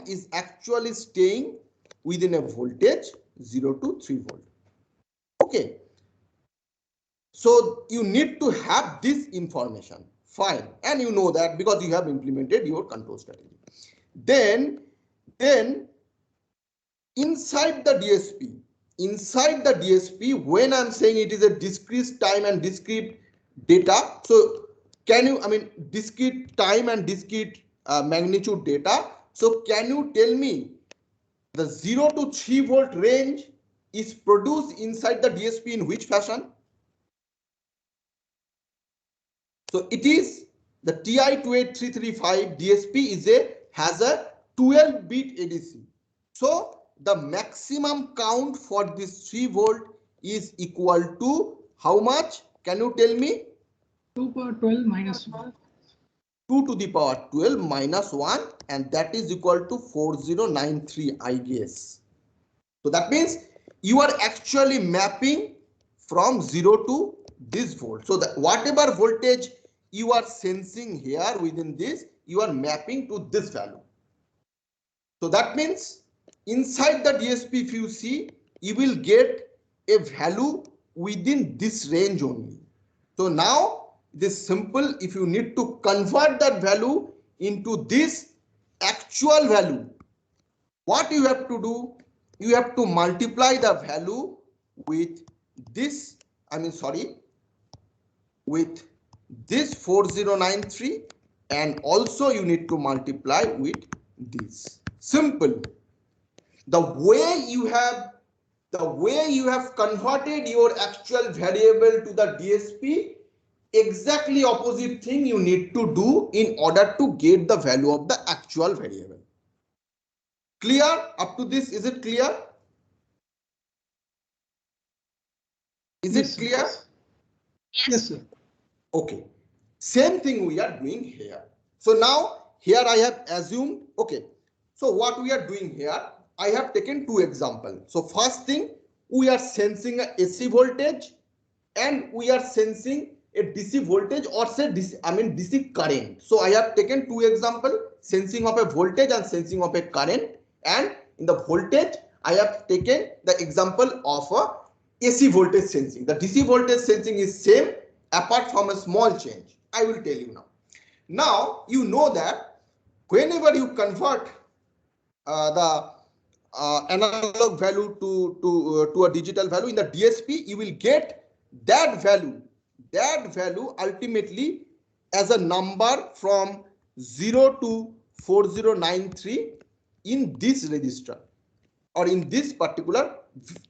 is actually staying within a voltage 0 to 3 volt. Okay, so you need to have this information, fine, and you know that because you have implemented your control strategy. Then inside the DSP, when I'm saying it is a discrete time and discrete data, so can you, discrete time and discrete magnitude data. So can you tell me the 0 to 3 volt range is produced inside the DSP in which fashion? So it is the TI-28335 DSP has a 12-bit ADC. So the maximum count for this 3 volt is equal to how much? Can you tell me?
2 power 12 minus 1.
2 to the power 12 minus 1, and that is equal to 4093, I guess. So that means you are actually mapping from 0 to this volt. So that whatever voltage you are sensing here within this, you are mapping to this value. So that means inside the DSP, if you see, you will get a value within this range only. So now it is simple. If you need to convert that value into this actual value, what you have to do, you have to multiply the value with this, with this 4093, and also you need to multiply with this. Simple. The way you have converted your actual variable to the DSP, exactly opposite thing you need to do in order to get the value of the actual variable. Clear up to this? Is it clear? Is it clear?
Yes, sir.
Okay. Same thing we are doing here. So now here I have assumed, okay. So what we are doing here, I have taken two examples. So first thing, we are sensing a AC voltage and we are sensing a DC voltage, or say DC current. So I have taken two examples, sensing of a voltage and sensing of a current. And in the voltage, I have taken the example of a AC voltage sensing. The DC voltage sensing is same apart from a small change. I will tell you now. Now you know that whenever you convert the analog value to a digital value in the DSP, you will get that value ultimately as a number from 0 to 4093 in this register, or in this particular,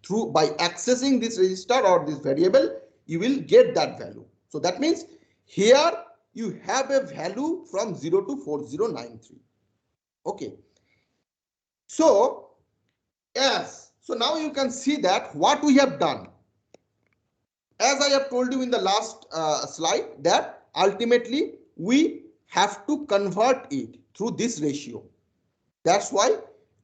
through by accessing this register or this variable, you will get that value. So that means here you have a value from 0 to 4093. Okay. So so now you can see that what we have done, as I have told you in the last slide, that ultimately we have to convert it through this ratio. That's why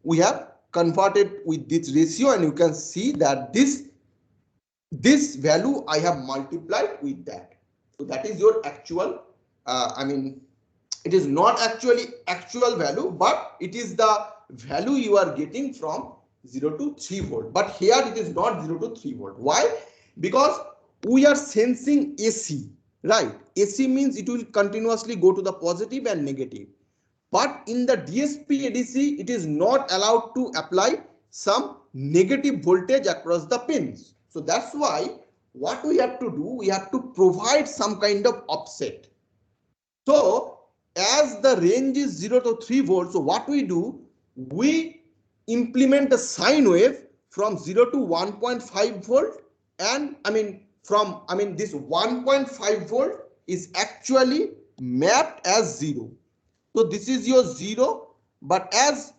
we have converted with this ratio, and you can see that this value I have multiplied with that. So that is your actual, it is not actually actual value, but it is the value you are getting from 0 to 3 volt. But here it is not 0 to 3 volt. Why? Because we are sensing AC, right? AC means it will continuously go to the positive and negative. But in the DSP ADC, it is not allowed to apply some negative voltage across the pins. So that's why what we have to do, we have to provide some kind of offset. So as the range is 0 to 3 volts, so what we do, we implement the sine wave from 0 to 1.5 volt, and this 1.5 volt is actually mapped as 0. So this is your 0, but as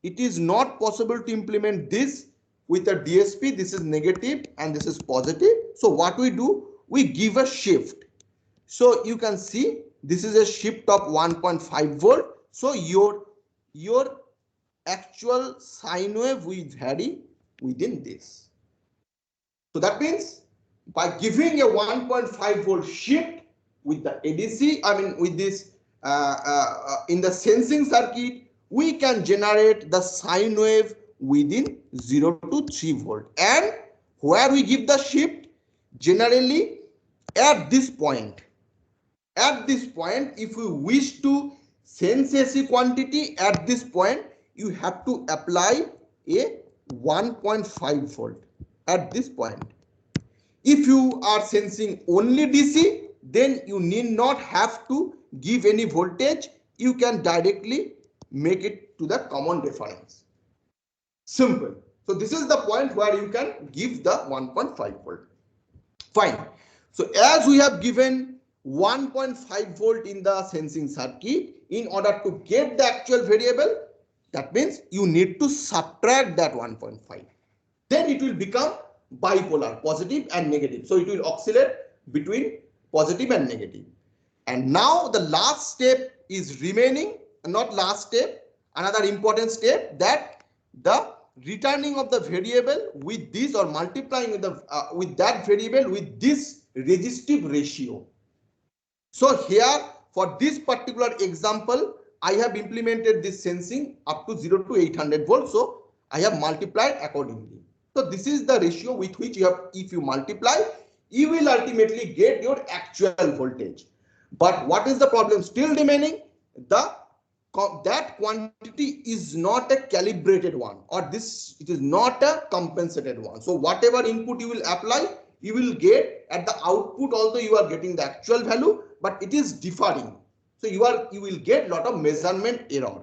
it is not possible to implement this with a DSP, this is negative and this is positive. So what we do, we give a shift. So you can see this is a shift of 1.5 volt. So your actual sine wave will vary within this. So that means by giving a 1.5 volt shift with the ADC, with this in the sensing circuit, we can generate the sine wave within 0 to 3 volt. And where we give the shift, generally at this point, if we wish to sense AC quantity at this point, you have to apply a 1.5 volt at this point. If you are sensing only DC, then you need not have to give any voltage. You can directly make it to the common reference. Simple. So this is the point where you can give the 1.5 volt. Fine. So as we have given 1.5 volt in the sensing circuit, in order to get the actual variable, that means you need to subtract that 1.5. Then it will become bipolar, positive and negative. So it will oscillate between positive and negative. And now the last step is remaining, not last step, another important step, that the returning of the variable with this, or multiplying with the with that variable with this resistive ratio. So here for this particular example, I have implemented this sensing up to 0 to 800 volts. So I have multiplied accordingly. So this is the ratio with which you have, if you multiply, you will ultimately get your actual voltage. But what is the problem still remaining? That quantity is not a calibrated one, or it is not a compensated one. So whatever input you will apply, you will get at the output, although you are getting the actual value, but it is differing. So you will get a lot of measurement error.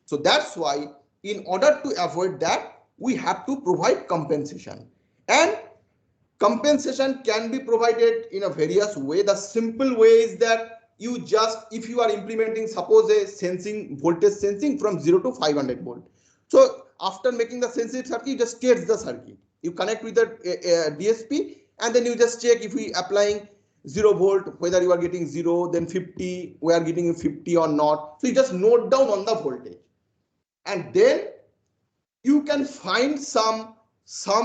So that's why in order to avoid that, we have to provide compensation. And compensation can be provided in a various way. The simple way is that you just, if you are implementing, suppose a voltage sensing from 0 to 500 volt. So after making the sensing circuit, you just test the circuit. You connect with the DSP, and then you just check if we applying 0 volt, whether you are getting 0, then 50, we are getting 50 or not. So you just note down on the voltage, and then you can find some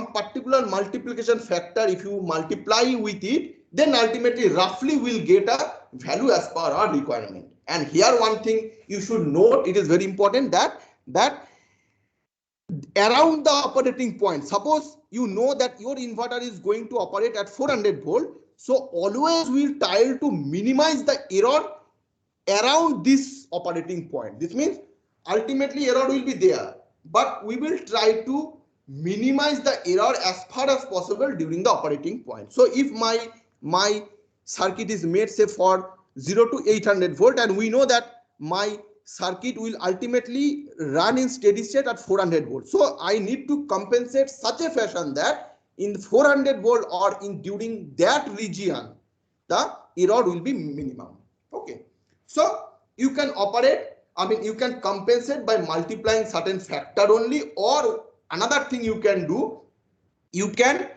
particular multiplication factor. If you multiply with it, then ultimately roughly we'll get a value as per our requirement. And here one thing you should note, it is very important that around the operating point, suppose you know that your inverter is going to operate at 400 volt. So always we'll try to minimize the error around this operating point. This means ultimately error will be there, but we will try to minimize the error as far as possible during the operating point. So if my circuit is made, say, for 0 to 800 volt, and we know that my circuit will ultimately run in steady state at 400 volts. So I need to compensate such a fashion that in 400 volt or in during that region, the error will be minimum. Okay. So you can operate, I mean, you can compensate by multiplying certain factor only, or another thing you can do, you can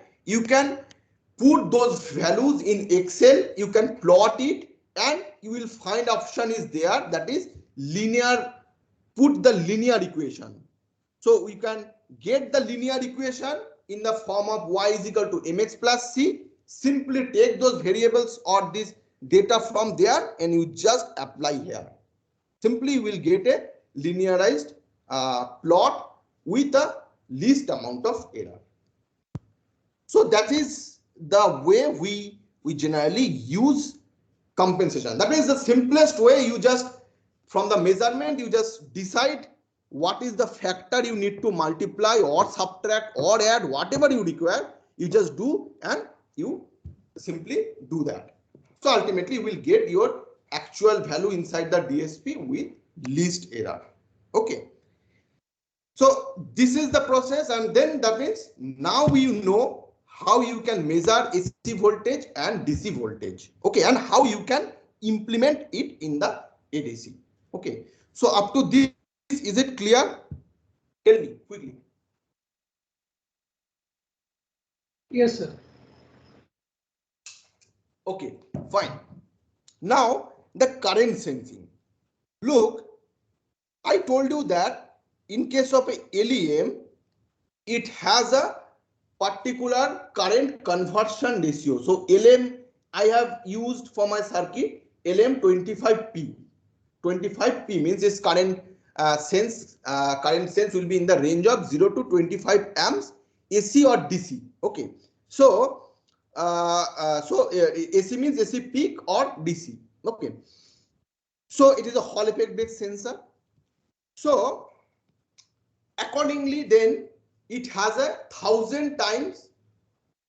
put those values in Excel, you can plot it, and you will find option is there, that is linear, put the linear equation. So we can get the linear equation in the form of y is equal to mx plus c. Simply take those variables or this data from there and you just apply here. Simply you will get a linearized plot with the least amount of error. So that is the way we generally use compensation. That means the simplest way, you just from the measurement you just decide what is the factor you need to multiply or subtract or add, whatever you require, you just do and you simply do that. So ultimately you will get your actual value inside the DSP with least error. Okay. So this is the process, and then that means now you know how you can measure AC voltage and DC voltage. Okay, and how you can implement it in the ADC. Okay, so up to this, is it clear? Tell me quickly.
Yes, sir.
Okay, fine. Now the current sensing. Look, I told you that in case of a LEM, it has a particular current conversion ratio. So LM I have used for my circuit LM25P. 25P means its current sense will be in the range of 0 to 25 amps, AC or DC. Okay, so AC means AC peak or DC. Okay, so it is a Hall effect based sensor. So accordingly, then it has a 1000 times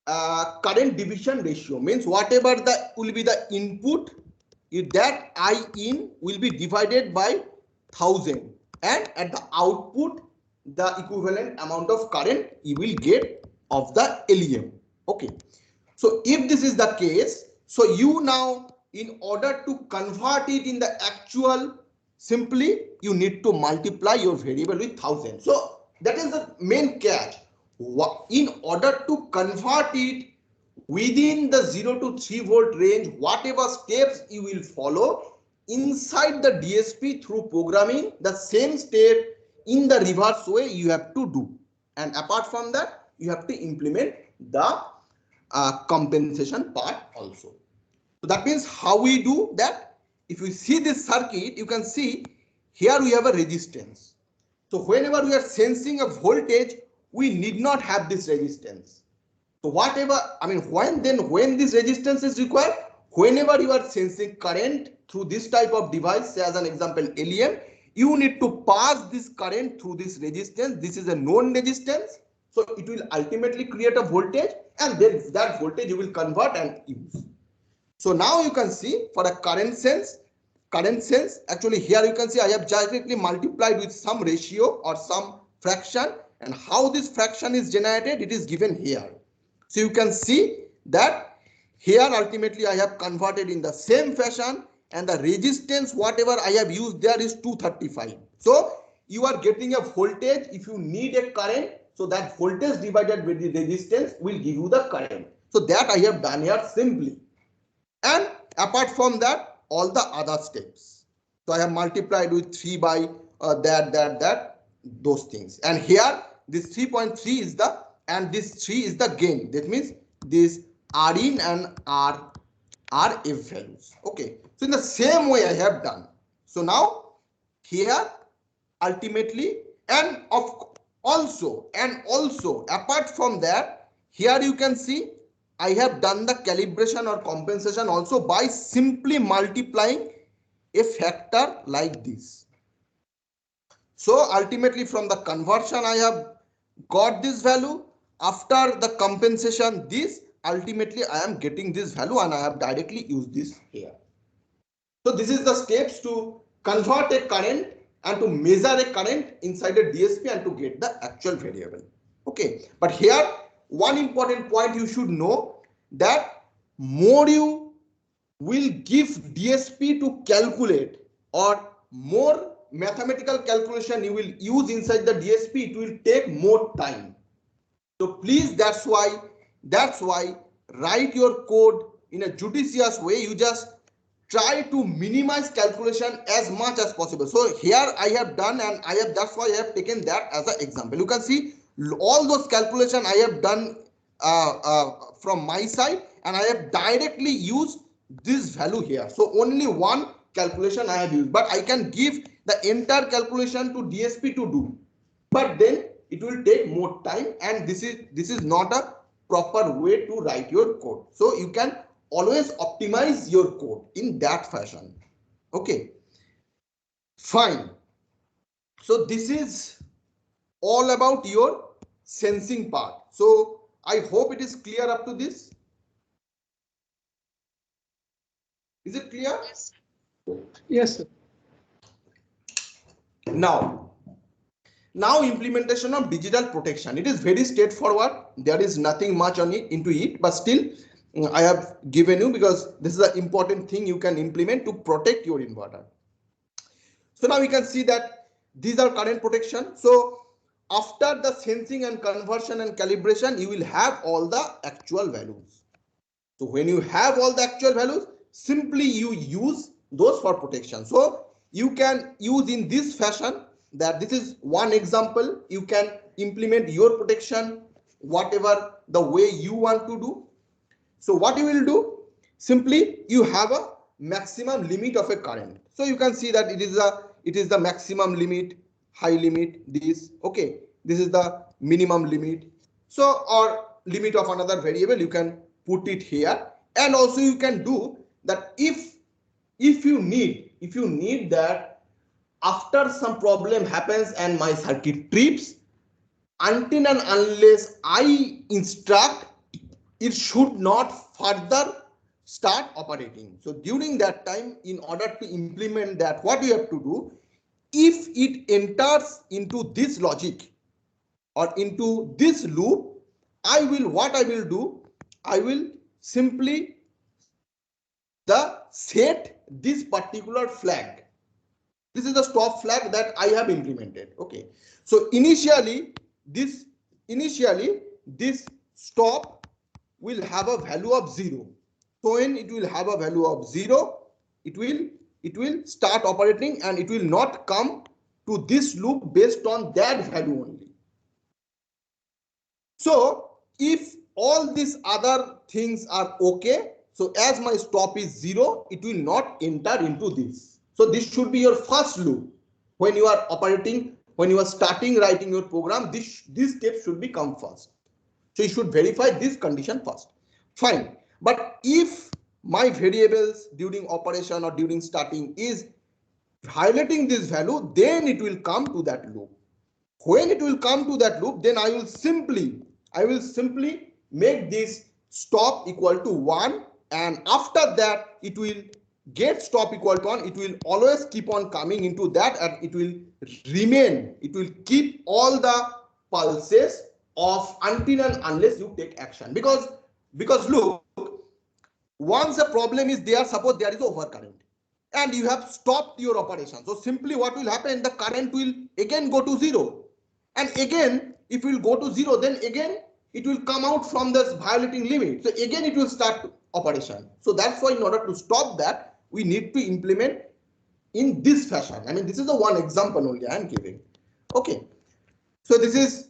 current division ratio, means whatever the will be the input, that I in will be divided by 1000, and at the output the equivalent amount of current you will get of the LEM. Okay, so if this is the case, so you now in order to convert it in the actual, simply you need to multiply your variable with 1000. So that is the main catch. In order to convert it within the 0 to 3 volt range, whatever steps you will follow inside the DSP through programming, the same step in the reverse way you have to do. And apart from that, you have to implement the compensation part also. So that means how we do that. If you see this circuit, you can see here we have a resistance. So whenever we are sensing a voltage, we need not have this resistance. So whatever, I mean, when this resistance is required, whenever you are sensing current through this type of device, say as an example LEM, you need to pass this current through this resistance. This is a known resistance, so it will ultimately create a voltage, and then that voltage you will convert and use. So now you can see for a current sense, actually here you can see I have directly multiplied with some ratio or some fraction, and how this fraction is generated, it is given here. So you can see that here ultimately I have converted in the same fashion, and the resistance whatever I have used there is 235. So you are getting a voltage. If you need a current, so that voltage divided with the resistance will give you the current. So that I have done here simply. And apart from that, all the other steps. So I have multiplied with 3 by those things. And here this 3.3 is the, and this 3 is the gain. That means this R in and RF values. Okay. So in the same way I have done. So now here ultimately, and also apart from that, here you can see I have done the calibration or compensation also by simply multiplying a factor like this. So ultimately from the conversion I have got this value. After the compensation, this ultimately I am getting this value, and I have directly used this here. So this is the steps to convert a current and to measure a current inside a DSP and to get the actual variable. Okay, but here one important point you should know, that more you will give DSP to calculate, or more mathematical calculation you will use inside the DSP, it will take more time. So please, that's why write your code in a judicious way. You just try to minimize calculation as much as possible. So here I have done, and that's why I have taken that as an example. You can see all those calculation I have done from my side, and I have directly used this value here. So only one calculation I have used, but I can give the entire calculation to DSP to do, but then it will take more time, and this is not a proper way to write your code. So you can always optimize your code in that fashion. Okay, fine. So this is all about your sensing part. So I hope it is clear up to this. Is it clear?
Yes.
Yes, sir.
Now implementation of digital protection. It is very straightforward. There is nothing much on it into it, but still I have given you, because this is an important thing you can implement to protect your inverter. So now we can see that these are current protection. So after the sensing and conversion and calibration, you will have all the actual values. So when you have all the actual values, simply you use those for protection. So you can use in this fashion, that this is one example. You can implement your protection whatever the way you want to do. So what you will do, simply you have a maximum limit of a current. So you can see that it is the maximum limit, high limit, this. Okay, this is the minimum limit. So, or limit of another variable, you can put it here. And also you can do that if you need that after some problem happens and my circuit trips, until and unless I instruct, it should not further start operating. So during that time, in order to implement that, what you have to do, if it enters into this logic or into this loop, I will simply set this particular flag. This is the stop flag that I have implemented. Okay, so initially this stop will have a value of 0. So when it will have a value of 0, it will start operating, and it will not come to this loop based on that value only. So if all these other things are okay, so as my stop is 0, it will not enter into this. So this should be your first loop. When you are operating, when you are starting writing your program, this step should become first. So you should verify this condition first. Fine. But if my variables during operation or during starting is violating this value, then it will come to that loop. When it will come to that loop, then I will simply make this stop equal to 1, and after that it will get stop equal to 1. It will always keep on coming into that, and it will remain, it will keep all the pulses of until and unless you take action. Because look, once a problem is there, suppose there is overcurrent and you have stopped your operation, so simply what will happen, the current will again go to 0, and again if it will go to 0, then again it will come out from this violating limit, so again it will start operation. So that's why in order to stop that, we need to implement in this fashion. I mean, this is the one example only I am giving. Okay, so this is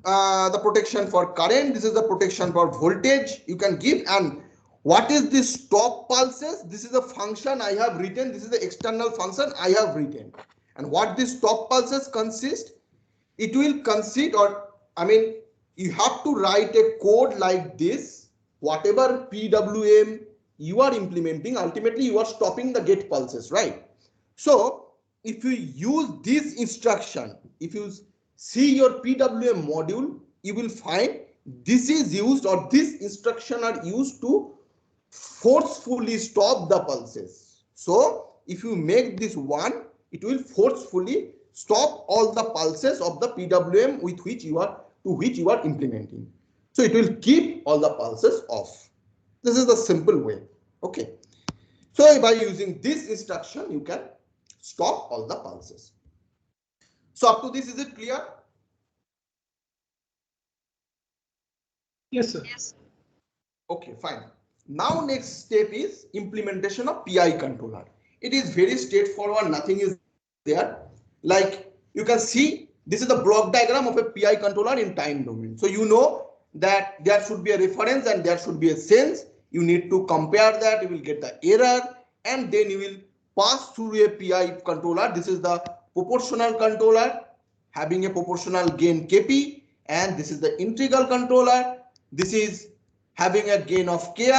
the protection for current, this is the protection for voltage you can give. And what is this stop pulses? This is a function I have written. This is the external function I have written. And what this stop pulses consist? It will consist, or I mean, you have to write a code like this. Whatever PWM you are implementing, ultimately you are stopping the gate pulses, right? So if you use this instruction, if you see your PWM module, you will find this is used, or this instruction are used to forcefully stop the pulses. So if you make this 1, it will forcefully stop all the pulses of the PWM with which you are implementing. So it will keep all the pulses off. This is the simple way. Okay. So by using this instruction, you can stop all the pulses. So up to this, is it clear?
Yes, sir.
Okay, fine. Now next step is implementation of PI controller. It is very straightforward, nothing is there. Like you can see, this is the block diagram of a PI controller in time domain. So you know that there should be a reference and there should be a sense. You need to compare that, you will get the error, and then you will pass through a PI controller. This is the proportional controller having a proportional gain Kp, and this is the integral controller. This is having a gain of Ki,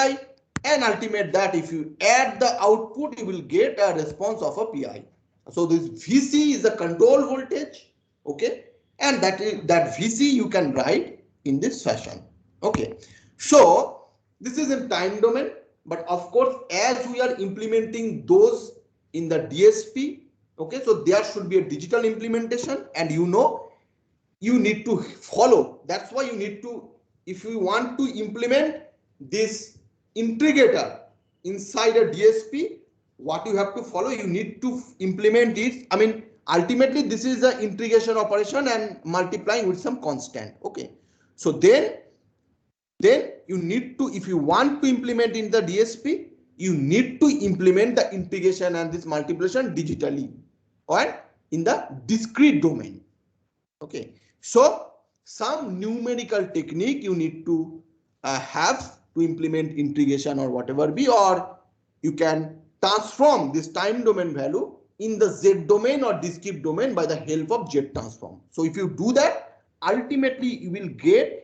and ultimate that if you add the output, you will get a response of a Pi. So this Vc is the control voltage, okay, and that Vc you can write in this fashion. Okay, so this is in time domain, but of course as we are implementing those in the DSP, okay, so there should be a digital implementation, and you know you need to follow. That's why you need to, if you want to implement this integrator inside a DSP, what you have to follow, you need to implement it. I mean, ultimately this is the integration operation and multiplying with some constant. Okay, so then you need to, if you want to implement in the DSP, you need to implement the integration and this multiplication digitally or in the discrete domain. Okay, so some numerical technique you need to have to implement integration or whatever be, or you can transform this time domain value in the Z domain or discrete domain by the help of Z transform. So if you do that, ultimately you will get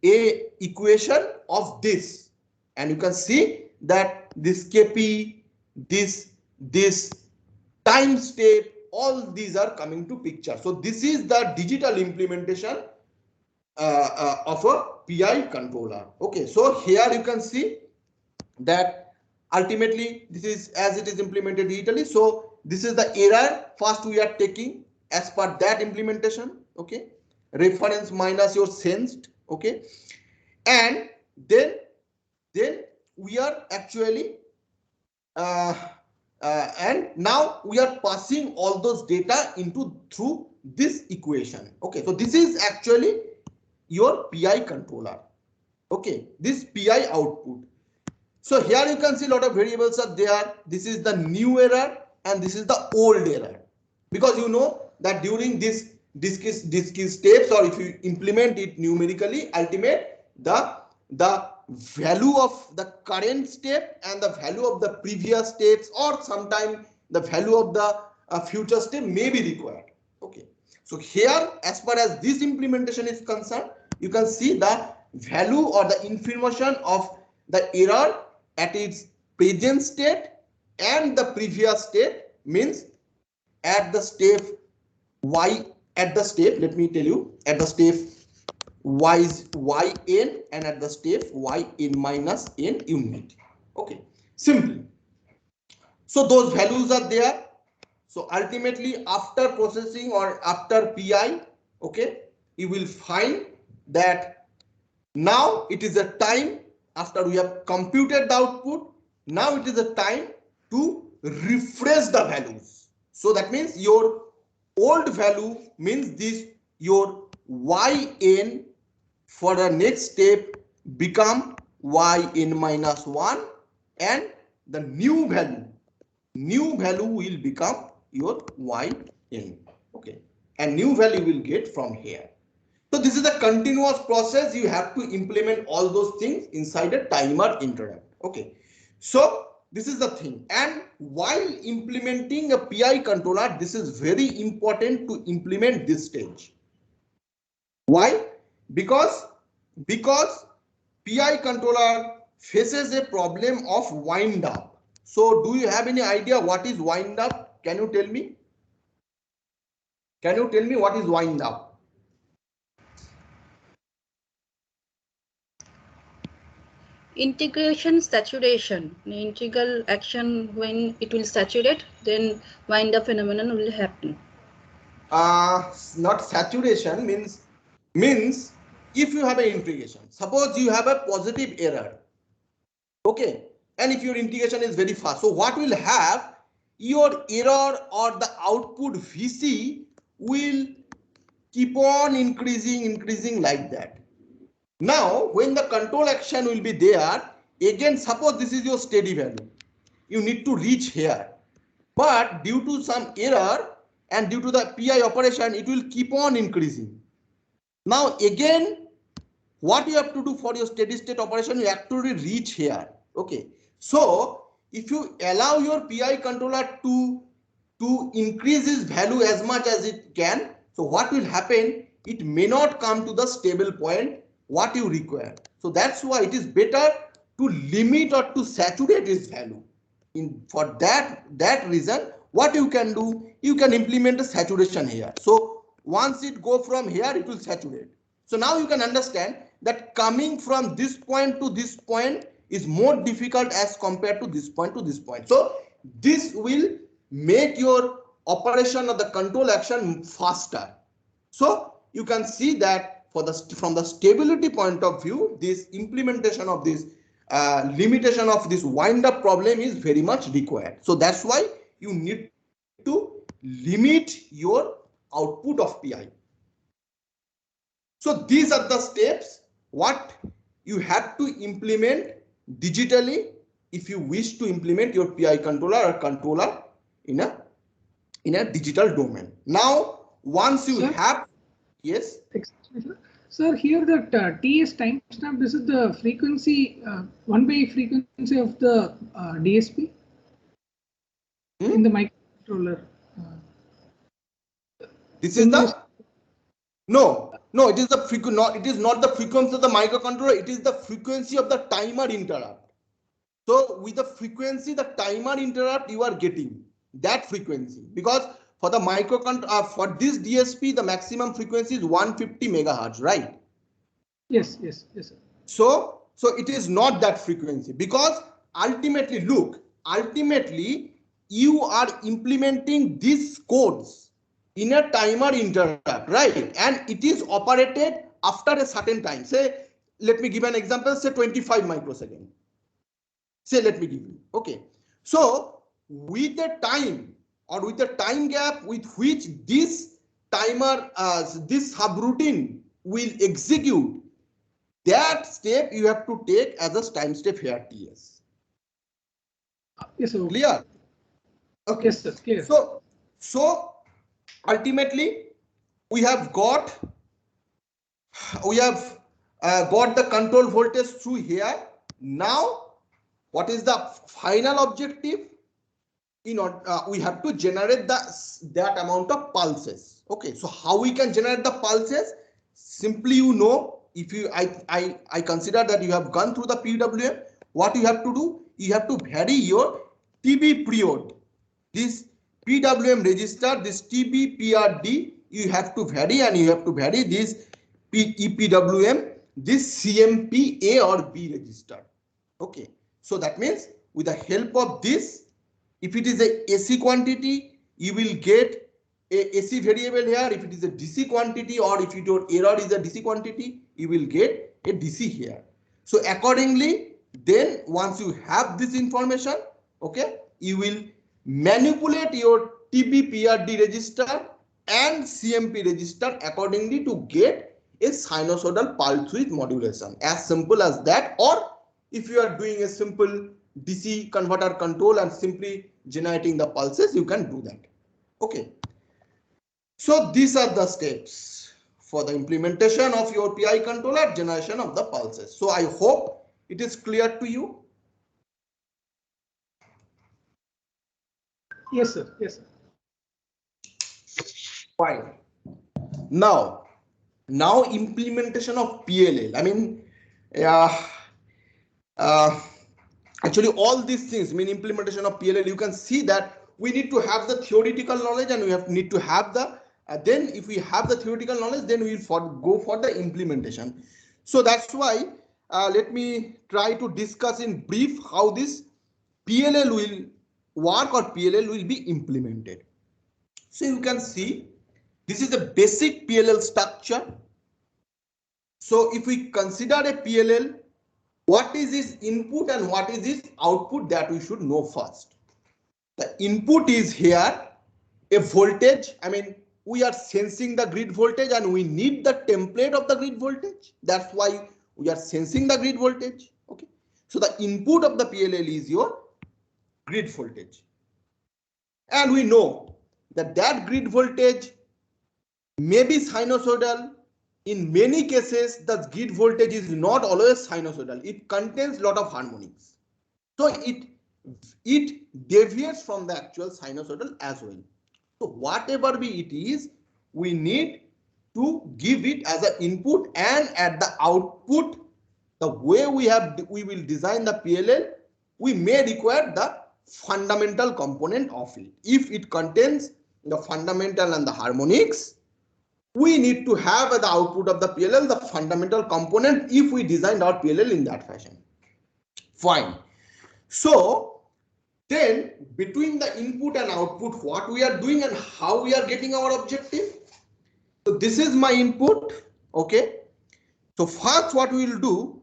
a equation of this, and you can see that this Kp, this time step, all these are coming to picture. So this is the digital implementation of a PI controller. Okay, so here you can see that ultimately this is as it is implemented digitally. So this is the error first we are taking as per that implementation. Okay, reference minus your sensed. Okay, and then we are actually and now we are passing all those data into through this equation. Okay, so this is actually your PI controller. Okay, this PI output. So here you can see a lot of variables are there. This is the new error and this is the old error, because you know that during this discrete steps, or if you implement it numerically, ultimate the value of the current step and the value of the previous steps, or sometime the value of the future step may be required. Okay, so here as far as this implementation is concerned, you can see the value or the information of the error at its present state and the previous state, means at the step y, at the step, let me tell you, at the step y is yn, and at the step yn minus n unit. Okay, simply. So those values are there. So ultimately after processing or after PI, okay, you will find that now it is a time after we have computed the output. Now it is a time to refresh the values. So that means your old value means this, your yn for the next step become yn minus 1, and the new value will become your yn. Okay, and new value will get from here. So this is a continuous process. You have to implement all those things inside a timer interrupt. Okay, so this is the thing. And while implementing a PI controller, this is very important to implement this stage. Why? Because PI controller faces a problem of wind up. So do you have any idea what is wind up? Can you tell me? Can you tell me what is wind up?
integration saturation, the integral action, when it will saturate, then wind up phenomenon will happen.
Not saturation, means if you have an integration, suppose you have a positive error, okay, and if your integration is very fast, so what will have, your error or the output VC will keep on increasing like that. Now when the control action will be there, again suppose this is your steady value, you need to reach here, but due to some error and due to the PI operation, it will keep on increasing. Now again, what you have to do for your steady state operation, you actually reach here. Okay, so if you allow your PI controller to increase its value as much as it can, so what will happen, it may not come to the stable point what you require. So that's why it is better to limit or to saturate its value. For that reason, what you can do, you can implement a saturation here. So once it go from here, it will saturate. So now you can understand that coming from this point to this point is more difficult as compared to this point to this point. So this will make your operation of the control action faster. So you can see that from the stability point of view, this implementation of this limitation of this wind up problem is very much required. So that's why you need to limit your output of PI. So these are the steps what you have to implement digitally if you wish to implement your PI controller in a digital domain. Now once you have, yes.
Sir, here that TS timestamp, this is the frequency, 1/8 frequency of the DSP in the microcontroller.
This is the no, it is the frequency. No, it is not the frequency of the microcontroller. It is the frequency of the timer interrupt. So with the frequency, the timer interrupt you are getting that frequency, because for the microcontroller, for this DSP, the maximum frequency is 150 megahertz, right?
Yes, sir.
So it is not that frequency, because ultimately, look, you are implementing these codes in a timer interrupt, right? And it is operated after a certain time. Say, let me give an example, say 25 microseconds. Say, let me give you, okay. So with the time or with the time gap with which this timer, this subroutine will execute, that step you have to take as a time step here, TS.
Yes, sir.
Clear? Okay.
Yes, sir. Clear.
So ultimately we have got the control voltage through here. Now what is the final objective? We have to generate that amount of pulses. Okay, so how we can generate the pulses? Simply, if you I consider that you have gone through the PWM, what you have to do, you have to vary your TB period. This PWM register, this TB PRD, you have to vary, and you have to vary this EPWM, this CMP A or B register. Okay, so that means with the help of this, if it is a AC quantity, you will get a AC variable here. If it is a DC quantity, or if your error is a DC quantity, you will get a DC here. So accordingly, then once you have this information, okay, you will manipulate your TB-PRD register and CMP register accordingly to get a sinusoidal pulse width modulation. As simple as that. Or if you are doing a simple DC converter control and simply generating the pulses, you can do that. Okay. So these are the steps for the implementation of your PI controller, generation of the pulses. So I hope it is clear to you.
Yes, sir. Yes, sir.
Fine. Now implementation of PLL. I mean, actually all these things mean implementation of PLL. You can see that we need to have the theoretical knowledge, and we need to have the then if we have the theoretical knowledge, then we will go for the implementation. So that's why let me try to discuss in brief how this PLL will work or PLL will be implemented. So you can see this is a basic PLL structure. So if we consider a PLL, what is its input and what is its output, that we should know first. The input is here a voltage. I mean, we are sensing the grid voltage and we need the template of the grid voltage. That's why we are sensing the grid voltage. Okay. So the input of the PLL is your grid voltage. And we know that that grid voltage may be sinusoidal. In many cases, the grid voltage is not always sinusoidal. It contains a lot of harmonics. So it deviates from the actual sinusoidal as well. So whatever be it is, we need to give it as an input, and at the output, the way we will design the PLL, we may require the fundamental component of it. If it contains the fundamental and the harmonics, we need to have at the output of the PLL the fundamental component if we designed our PLL in that fashion. Fine. So then between the input and output, what we are doing and how we are getting our objective. So this is my input. Okay. So first what we will do,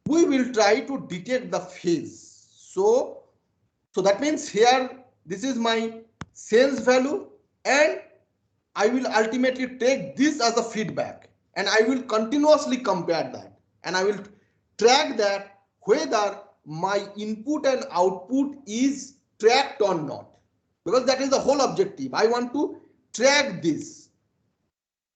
we will try to detect the phase. So that means here this is my sense value, and I will ultimately take this as a feedback, and I will continuously compare that, and I will track that whether my input and output is tracked or not, because that is the whole objective. I want to track this.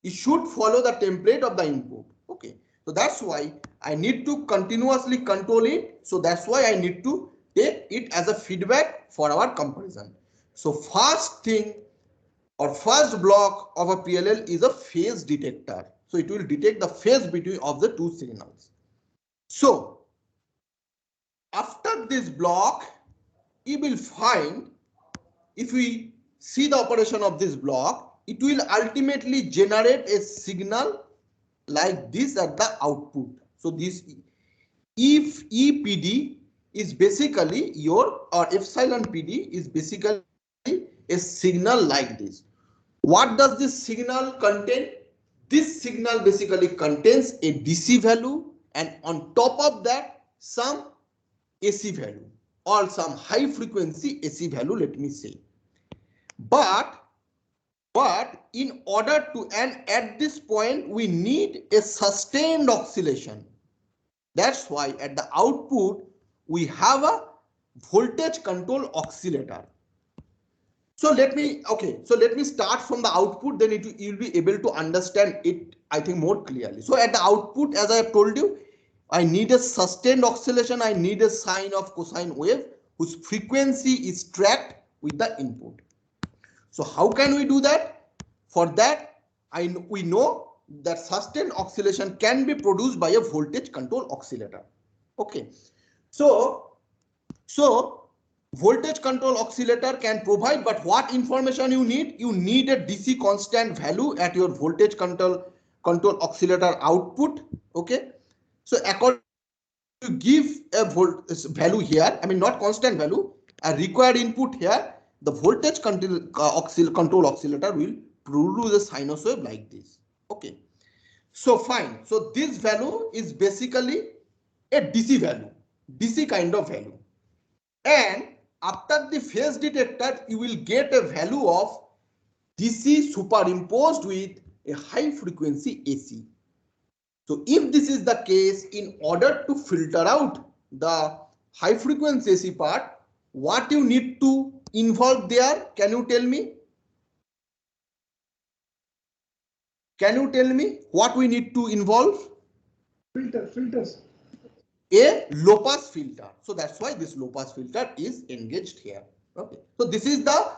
It should follow the template of the input. Okay, so that's why I need to continuously control it. So that's why I need to take it as a feedback for our comparison. So first thing or first block of a PLL is a phase detector. So it will detect the phase between of the two signals. So after this block, you will find, if we see the operation of this block, it will ultimately generate a signal like this at the output. So this, if EPD is basically your, or epsilon PD is basically a signal like this. What does this signal contain? This signal basically contains a DC value, and on top of that some AC value or some high frequency AC value, let me say. But in order to, and at this point we need a sustained oscillation. That's why at the output we have a voltage control oscillator. So let me start from the output, then you'll be able to understand it, I think, more clearly. So at the output, as I have told you, I need a sustained oscillation. I need a sine of cosine wave whose frequency is tracked with the input. So how can we do that? For that, we know that sustained oscillation can be produced by a voltage control oscillator. Okay, so voltage control oscillator can provide, but what information you need? You need a DC constant value at your voltage control oscillator output. Okay, so according to give a value here, I mean not constant value, a required input here, the voltage control oscillator will produce a sinusoid like this. Okay, so fine. So this value is basically a DC value, DC kind of value, and after the phase detector, you will get a value of DC superimposed with a high frequency AC. So if this is the case, in order to filter out the high frequency AC part, what you need to involve there? Can you tell me? Can you tell me what we need to involve?
Filters.
A low pass filter. So that's why this low pass filter is engaged here. Okay. So this is the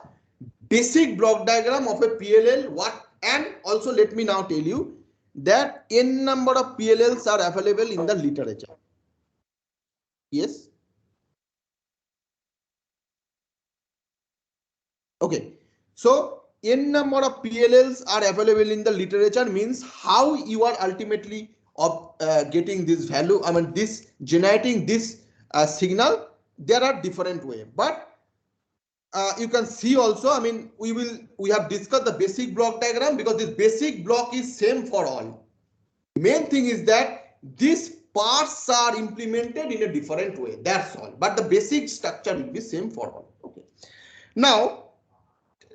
basic block diagram of a PLL. And also let me now tell you that n number of PLLs are available in the literature. Yes. Okay. So n number of PLLs are available in the literature means how you are ultimately, of getting this value, I mean this generating this signal, there are different way. But you can see also, I mean we have discussed the basic block diagram because this basic block is same for all. Main thing is that these parts are implemented in a different way, that's all, but the basic structure will be same for all. Okay, now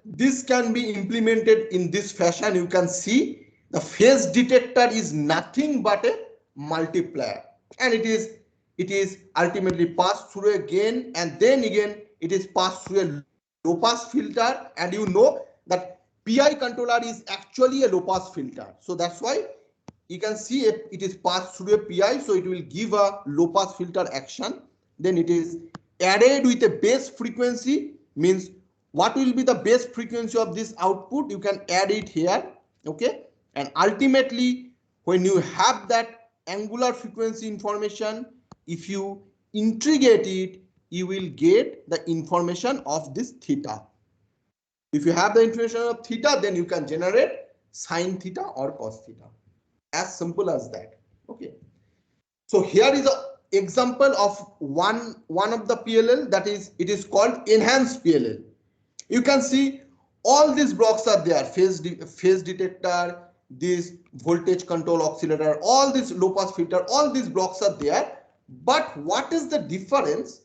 this can be implemented in this fashion. You can see the phase detector is nothing but a multiplier, and it is ultimately passed through a gain, and then again it is passed through a low pass filter, and you know that PI controller is actually a low pass filter, so that's why you can see it is passed through a PI, so it will give a low pass filter action. Then it is added with a base frequency, means what will be the base frequency of this output, you can add it here. Okay, and ultimately when you have that angular frequency information, if you integrate it, you will get the information of this theta. If you have the information of theta, then you can generate sine theta or cos theta. As simple as that. Okay, so here is an example of one of the PLL, that is, it is called enhanced PLL. You can see all these blocks are there, phase detector, this voltage control oscillator, all this low pass filter, all these blocks are there. But what is the difference?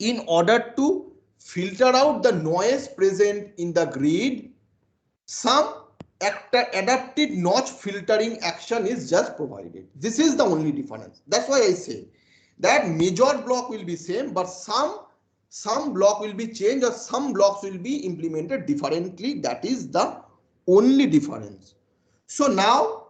In order to filter out the noise present in the grid, some adapted notch filtering action is just provided. This is the only difference. That's why I say that major block will be same, but some block will be changed, or some blocks will be implemented differently. That is the only difference. So now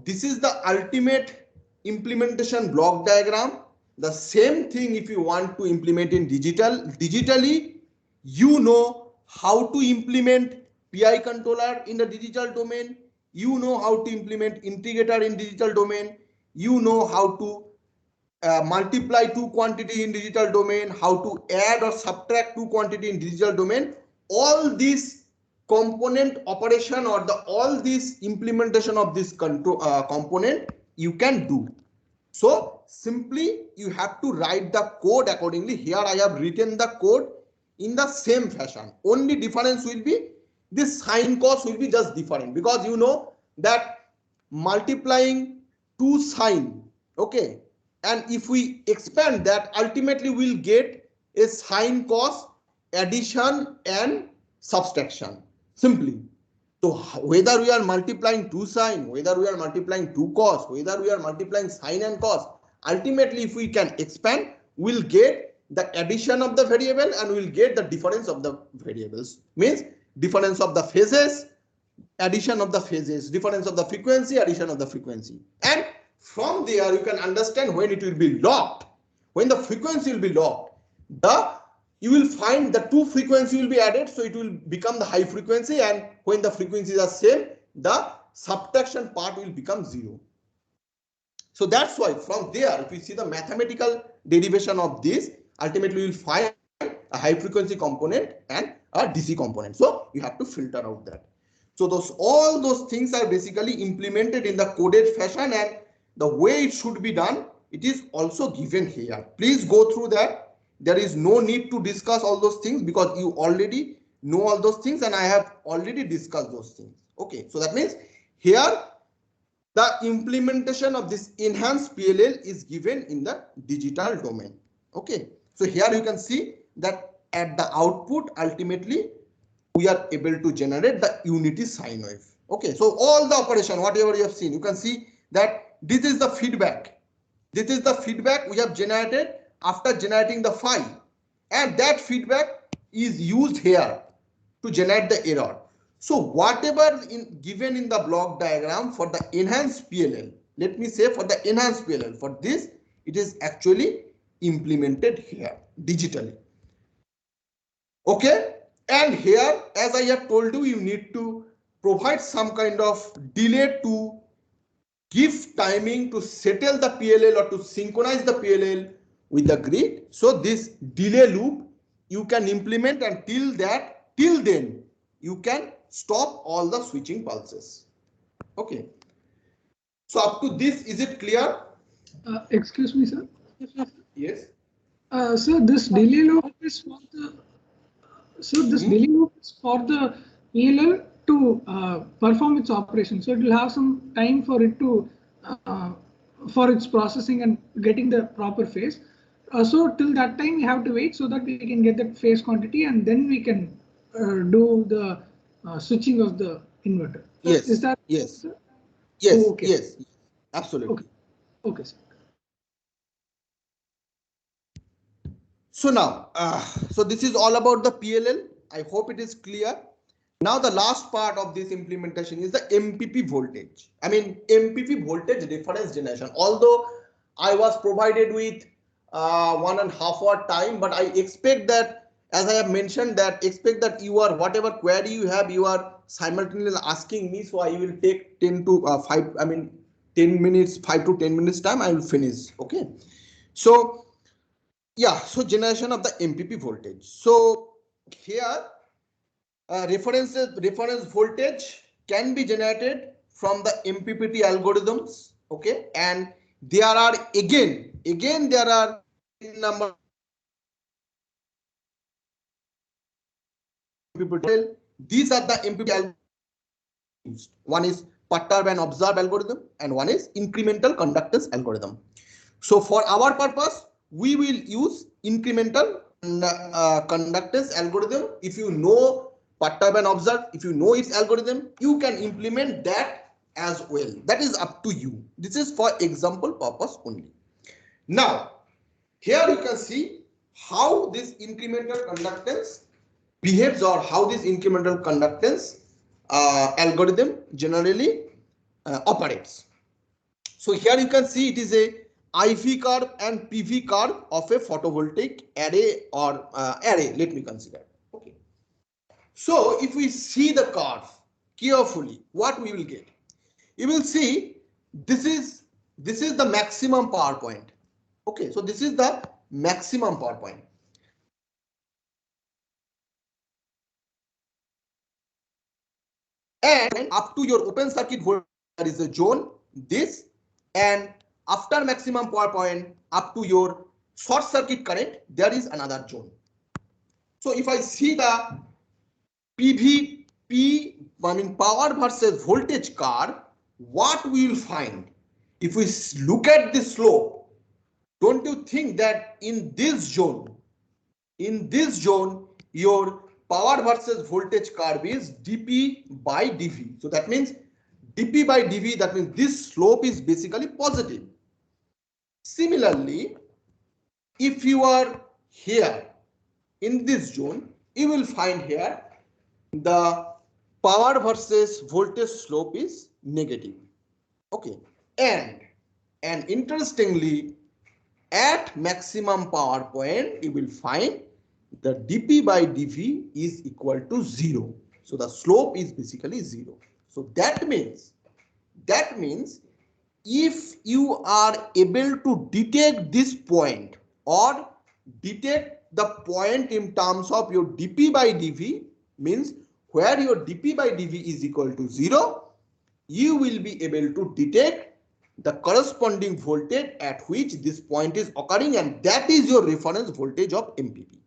this is the ultimate implementation block diagram. The same thing if you want to implement in digitally, you know how to implement PI controller in the digital domain, you know how to implement integrator in digital domain, you know how to multiply two quantity in digital domain, how to add or subtract two quantity in digital domain. All these component operation or all this implementation of this control component you can do. So simply you have to write the code accordingly. Here I have written the code in the same fashion. Only difference will be this sine cos will be just different, because you know that multiplying 2 sine, okay, and if we expand that, ultimately we'll get a sine cos addition and subtraction simply. So whether we are multiplying 2 sine, whether we are multiplying 2 cos, whether we are multiplying sine and cos, ultimately if we can expand, we'll get the addition of the variable and we'll get the difference of the variables. Means difference of the phases, addition of the phases, difference of the frequency, addition of the frequency. And from there you can understand when it will be locked, when the frequency will be locked, you will find the two frequency will be added, so it will become the high frequency, and when the frequencies are same, the subtraction part will become 0. So that's why from there, if you see the mathematical derivation of this, ultimately you will find a high frequency component and a DC component. So you have to filter out that. So all those things are basically implemented in the coded fashion, and the way it should be done, it is also given here. Please go through that. There is no need to discuss all those things because you already know all those things and I have already discussed those things. Okay, so that means here the implementation of this enhanced PLL is given in the digital domain. Okay, so here you can see that at the output, ultimately we are able to generate the unity sine wave. Okay, so all the operation, whatever you have seen, you can see that this is the feedback. This is the feedback we have generated after generating the file, and that feedback is used here to generate the error. So whatever given in the block diagram for the enhanced PLL, let me say for the enhanced PLL, for this it is actually implemented here digitally. Okay, and here, as I have told you, you need to provide some kind of delay to give timing to settle the PLL or to synchronize the PLL with the grid. So this delay loop you can implement, and till then you can stop all the switching pulses. Okay, So up to this, is it clear?
Excuse me, sir.
Yes.
So this delay loop is for the delay loop is for the ELL to perform its operation. So it will have some time for it to for its processing and getting the proper phase. So till that time we have to wait so that we can get that phase quantity and then we can do the switching of the inverter.
Yes.
Is that
yes.
sir?
Yes.
Oh, okay.
Yes. Absolutely.
Okay. Okay, sir.
So now, so this is all about the PLL. I hope it is clear. Now the last part of this implementation is the MPP voltage. I mean MPP voltage reference generation. Although I was provided with 1.5 hour time, but I expect that, as I have mentioned, that expect that you are whatever query you have, you are simultaneously asking me. So I will take 10 to 5. I mean 10 minutes, 5 to 10 minutes time. I will finish. Okay. So yeah. So generation of the MPP voltage. So here. Reference voltage can be generated from the MPPT algorithms. Okay, and there are again there are number MPPT. These are the MPPT algorithms. One is perturb and observe algorithm, and one is incremental conductance algorithm. So for our purpose, we will use incremental conductance algorithm. If you know perturb and observe, if you know its algorithm, you can implement that as well. That is up to you. This is for example purpose only. Now, here you can see how this incremental conductance behaves, or how this incremental conductance algorithm generally operates. So here you can see it is a IV curve and PV curve of a photovoltaic array or array. Let me consider. Okay. So if we see the curve carefully, what we will get? You will see this is the maximum power point. Okay, so this is the maximum power point. And up to your open circuit voltage, there is a zone, this, and after maximum power point up to your short circuit current, there is another zone. So if I see the power versus voltage curve, what we will find? If we look at the slope, don't you think that in this zone, your power versus voltage curve is dP by dV. So that means dP by dV, that means this slope is basically positive. Similarly, if you are here in this zone, you will find here the power versus voltage slope is negative. Okay, and interestingly, at maximum power point, you will find the dP by dV is equal to 0. So the slope is basically 0. So that means if you are able to detect this point, or detect the point in terms of your dP by dV, means where your dP by dV is equal to 0, you will be able to detect the corresponding voltage at which this point is occurring, and that is your reference voltage of MPP.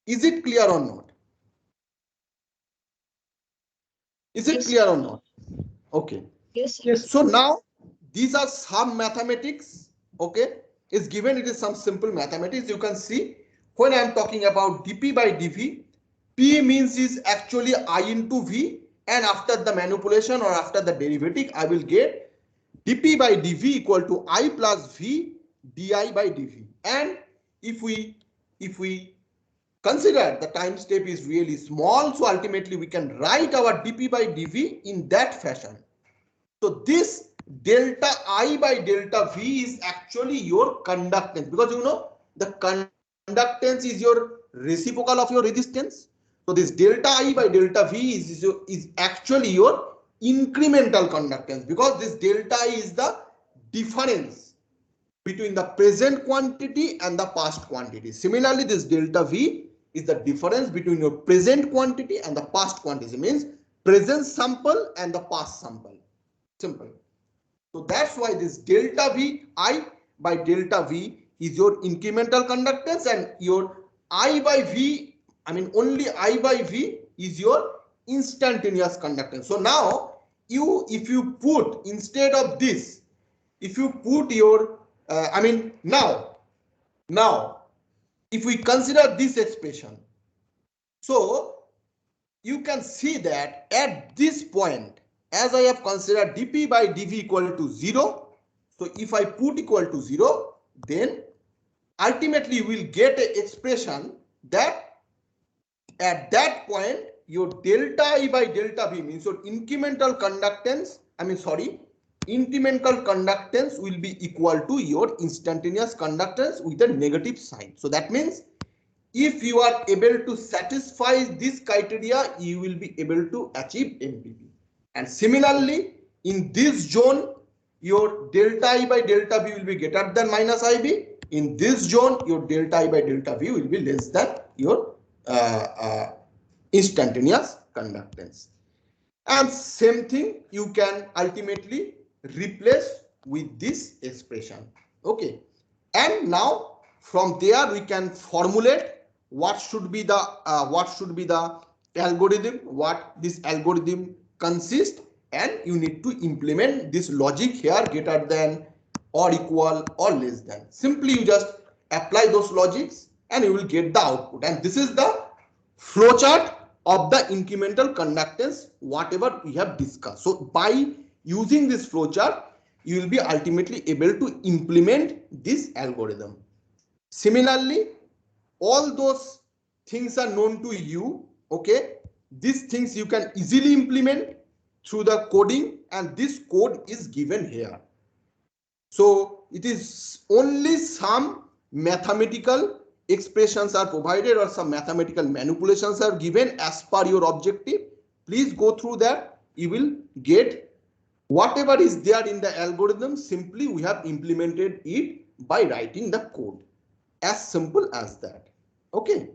Is it clear or not? Is it clear or not? Okay.
Yes.
Yes.
So now these are some mathematics. Okay, is given. It is some simple mathematics. You can see when I am talking about dP by dV, P means is actually I into V, and after the manipulation or after the derivative, I will get dP by dV equal to I plus V di by dV. And if we consider the time step is really small, so ultimately we can write our dP by dV in that fashion. So this delta I by delta V is actually your conductance, because you know the conductance is your reciprocal of your resistance. So this delta I by delta V is actually your incremental conductance, because this delta I is the difference between the present quantity and the past quantity. Similarly, this delta V is the difference between your present quantity and the past quantity. It means present sample and the past sample. Simple. So that's why this delta V I by delta V is your incremental conductance, and your I by V, I mean only I by V is your instantaneous conductance. So now if you put instead of this, if you put your now if we consider this expression, so you can see that at this point, as I have considered dp by dv equal to 0, so if I put equal to 0, then ultimately you will get an expression that at that point your delta I by delta V means your incremental conductance, incremental conductance will be equal to your instantaneous conductance with a negative sign. So that means if you are able to satisfy this criteria, you will be able to achieve MPP. And similarly, in this zone, your delta I by delta V will be greater than minus IB. In this zone, your delta I by delta V will be less than your instantaneous conductance. And same thing you can ultimately replace with this expression. Okay. And now from there we can formulate what should be the algorithm, what this algorithm consists, and you need to implement this logic here, greater than or equal or less than. Simply you just apply those logics and you will get the output. And this is the flowchart of the incremental conductance, whatever we have discussed. So by using this flowchart, you will be ultimately able to implement this algorithm. Similarly, all those things are known to you. Okay, these things you can easily implement through the coding, and this code is given here. So it is only some mathematical expressions are provided or some mathematical manipulations are given as per your objective. Please go through that. You will get whatever is there in the algorithm. Simply we have implemented it by writing the code. As simple as that. Okay.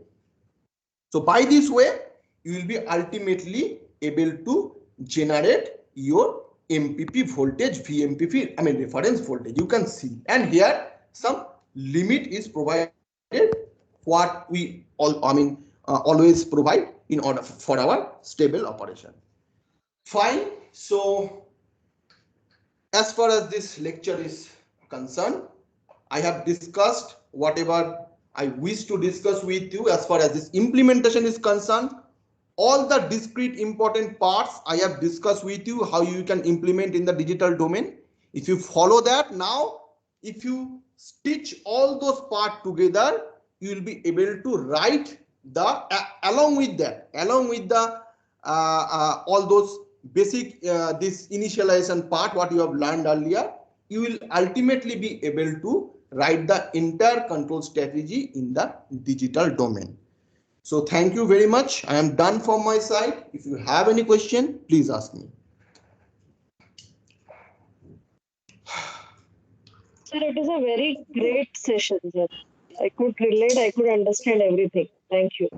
So by this way, you will be ultimately able to generate your MPP voltage, VMPP, reference voltage. You can see, and here some limit is provided, what we always provide in order for our stable operation. Fine. So as far as this lecture is concerned, I have discussed whatever I wish to discuss with you as far as this implementation is concerned. All the discrete important parts I have discussed with you, how you can implement in the digital domain. If you follow that now, if you stitch all those parts together, you will be able to write the along with the all those basic this initialization part what you have learned earlier, you will ultimately be able to write the entire control strategy in the digital domain. So thank you very much. I am done from my side. If you have any question, please ask me.
Sir, it is a very great session, sir. I could relate, I could understand everything. Thank you.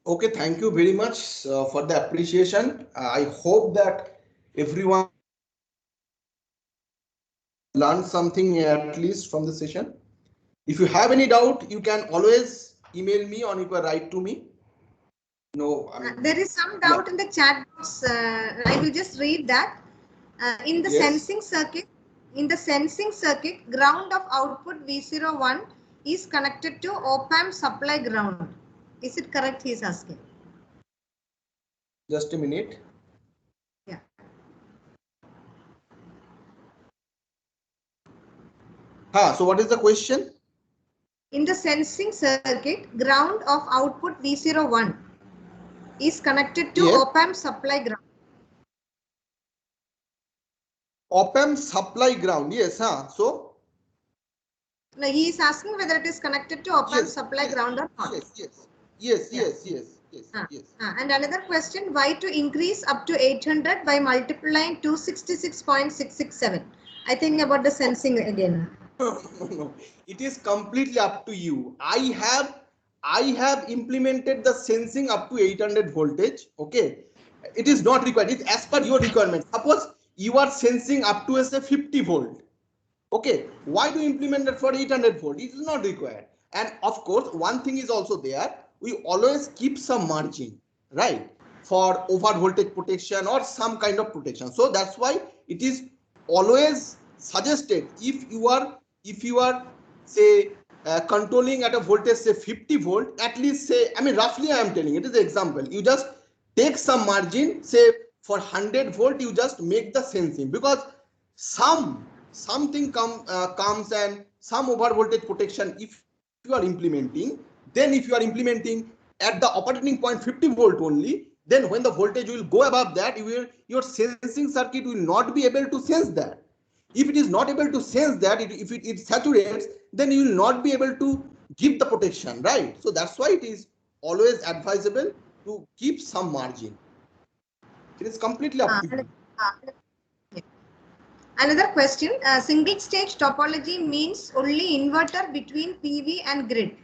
Okay, thank you very much for the appreciation. I hope that everyone learned something at least from the session. If you have any doubt, you can always email me or you can write to me. No,
there is some doubt in the chat box. I will just read that. In the sensing circuit, ground of output V01 is connected to op-amp supply ground. Is it correct? He is asking.
Just a minute.
Yeah.
So what is the question?
In the sensing circuit, ground of output V01 is connected to op-amp supply ground.
Op-amp supply ground, yes. So?
No, he is asking whether it is connected to op-amp supply ground or not.
Yes.
And another question, why to increase up to 800 by multiplying 266.667? I think about the sensing again.
No, it is completely up to you. I have implemented the sensing up to 800 voltage. Okay, it is not required. It's as per your requirement. Suppose you are sensing up to say 50 volt. Okay, why do you implement that for 800 volt? It is not required. And of course, one thing is also there. We always keep some margin, right, for over voltage protection or some kind of protection. So that's why it is always suggested, if you are say controlling at a voltage say 50 volt, at least say, I mean roughly I am telling, it is an example, you just take some margin, say for 100 volt you just make the sensing, because something comes and some over voltage protection if you are implementing, then if you are implementing at the operating point 50 volt only, then when the voltage will go above that, your sensing circuit will not be able to sense that. If it is not able to sense that, if it saturates, then you will not be able to give the protection, right? So that's why it is always advisable to keep some margin. It is completely up to you.
Another question, single stage topology means only inverter between PV and grid.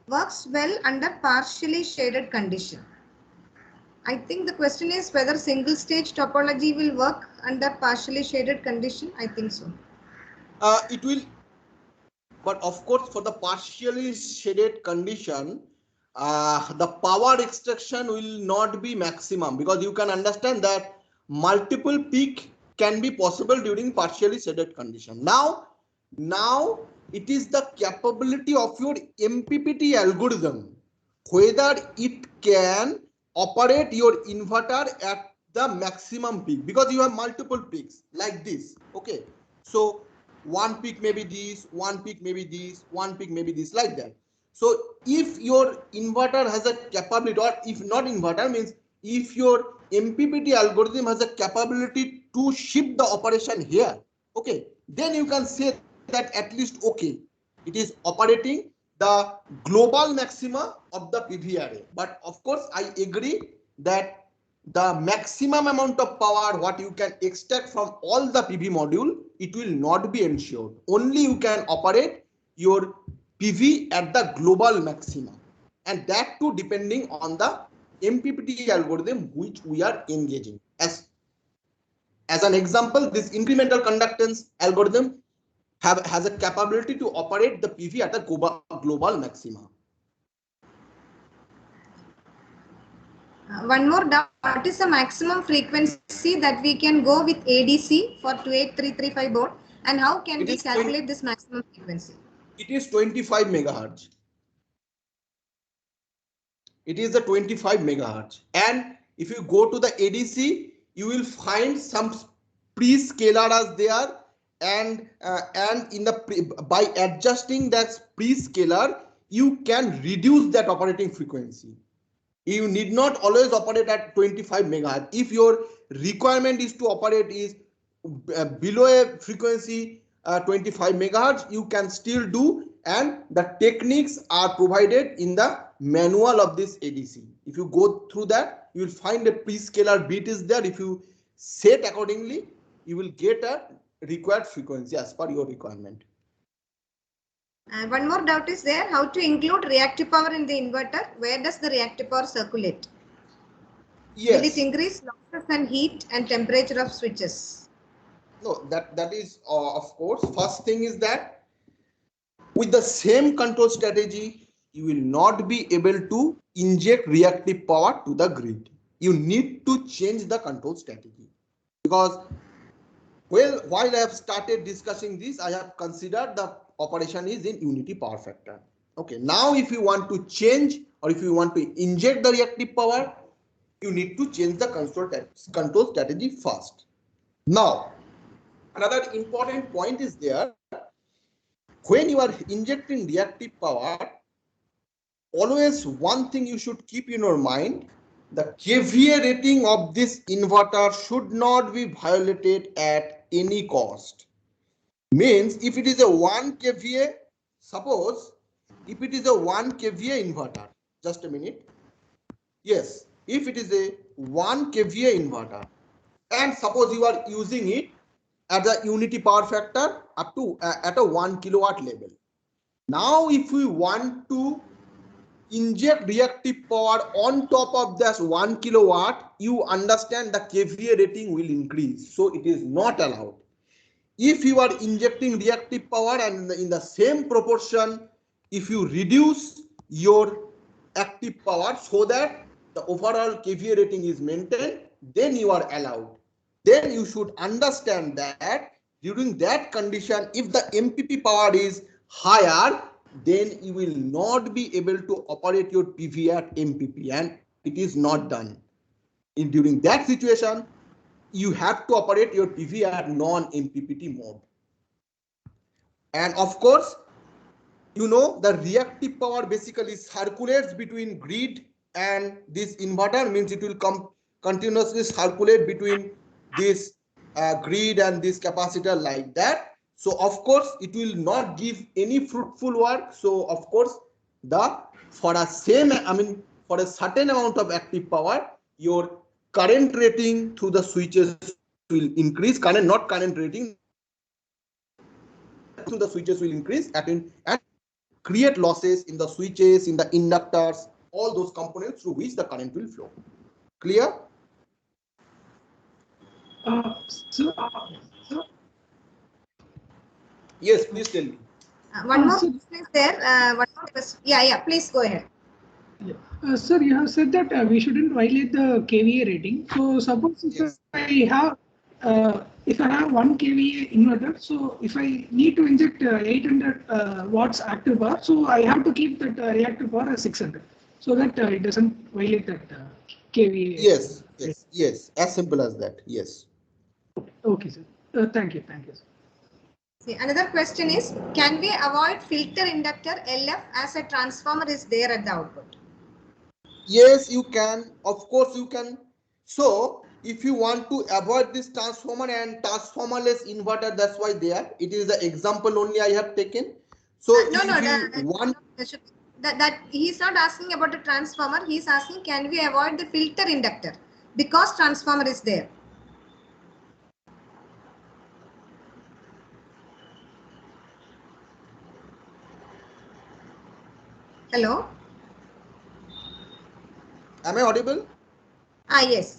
Works well under partially shaded condition. I think the question is whether single stage topology will work under partially shaded condition. I think so.
It will, but of course for the partially shaded condition, the power extraction will not be maximum, because you can understand that multiple peak can be possible during partially shaded condition. Now it is the capability of your MPPT algorithm whether it can operate your inverter at the maximum peak, because you have multiple peaks like this. Okay, so one peak may be this, one peak may be this, one peak may be this, like that. So if your inverter has a capability, or if not inverter means if your MPPT algorithm has a capability to shift the operation here, okay, then you can say that at least okay, it is operating the global maxima of the PV array. But of course I agree that the maximum amount of power what you can extract from all the PV module, it will not be ensured. Only you can operate your PV at the global maximum, and that too depending on the MPPT algorithm which we are engaging. As an example, this incremental conductance algorithm has a capability to operate the PV at a global maxima.
One more doubt, what is the maximum frequency that we can go with ADC for 28335 board, and how can we calculate this maximum frequency?
It is 25 megahertz. It is the 25 megahertz. And if you go to the ADC, you will find some pre-scalars there, and in the by adjusting that pre-scalar, you can reduce that operating frequency. You need not always operate at 25 megahertz. If your requirement is to operate is below a frequency 25 megahertz, you can still do, and the techniques are provided in the manual of this ADC. If you go through that, you will find a pre-scalar bit is there. If you set accordingly, you will get a required frequency as per your requirement.
One more doubt is there, how to include reactive power in the inverter? Where does the reactive power circulate?
Yes.
Will it increase losses and heat and temperature of switches?
No, that is of course. First thing is that with the same control strategy, you will not be able to inject reactive power to the grid. You need to change the control strategy, because well, while I have started discussing this, I have considered the operation is in unity power factor. Okay, now if you want to change, or if you want to inject the reactive power, you need to change the control strategy first. Now, another important point is there, when you are injecting reactive power, always one thing you should keep in your mind, the KVA rating of this inverter should not be violated at any cost. Means if it is a 1 kVA, suppose if it is a 1 kVA inverter, just a minute. Yes, if it is a 1 kVA inverter, and suppose you are using it at the unity power factor up to at a 1 kilowatt level. Now if we want to inject reactive power on top of this 1 kilowatt, you understand the kVA rating will increase. So it is not allowed. If you are injecting reactive power and in the same proportion, if you reduce your active power so that the overall kVA rating is maintained, then you are allowed. Then you should understand that during that condition, if the MPP power is higher, then you will not be able to operate your PV at MPP, and it is not done. During that situation, you have to operate your PV at non-MPPT mode. And of course, you know, the reactive power basically circulates between grid and this inverter, means it will continuously circulate between this grid and this capacitor like that. So of course it will not give any fruitful work. So of course for a certain amount of active power, your current rating through the switches will increase. Current rating through the switches will increase and create losses in the switches, in the inductors, all those components through which the current will flow. Clear? Yes, please tell me.
One more question is there. Yeah, please go ahead.
Sir, you have said that we shouldn't violate the kVA rating. So suppose if I have 1 kVA inverter, so if I need to inject 800 watts active power, so I have to keep that reactive power as 600, so that it doesn't violate that kVA.
Yes. As simple as that. Yes.
Okay, sir. Thank you, sir.
See, another question is, can we avoid filter inductor LF as a transformer is there at the output?
Yes, you can. Of course, you can. So, if you want to avoid this transformer and transformerless inverter, that's why there. It is the example only I have taken. So,
that he's not asking about a transformer. He's asking, can we avoid the filter inductor because transformer is there? Hello.
Am I audible?
Yes.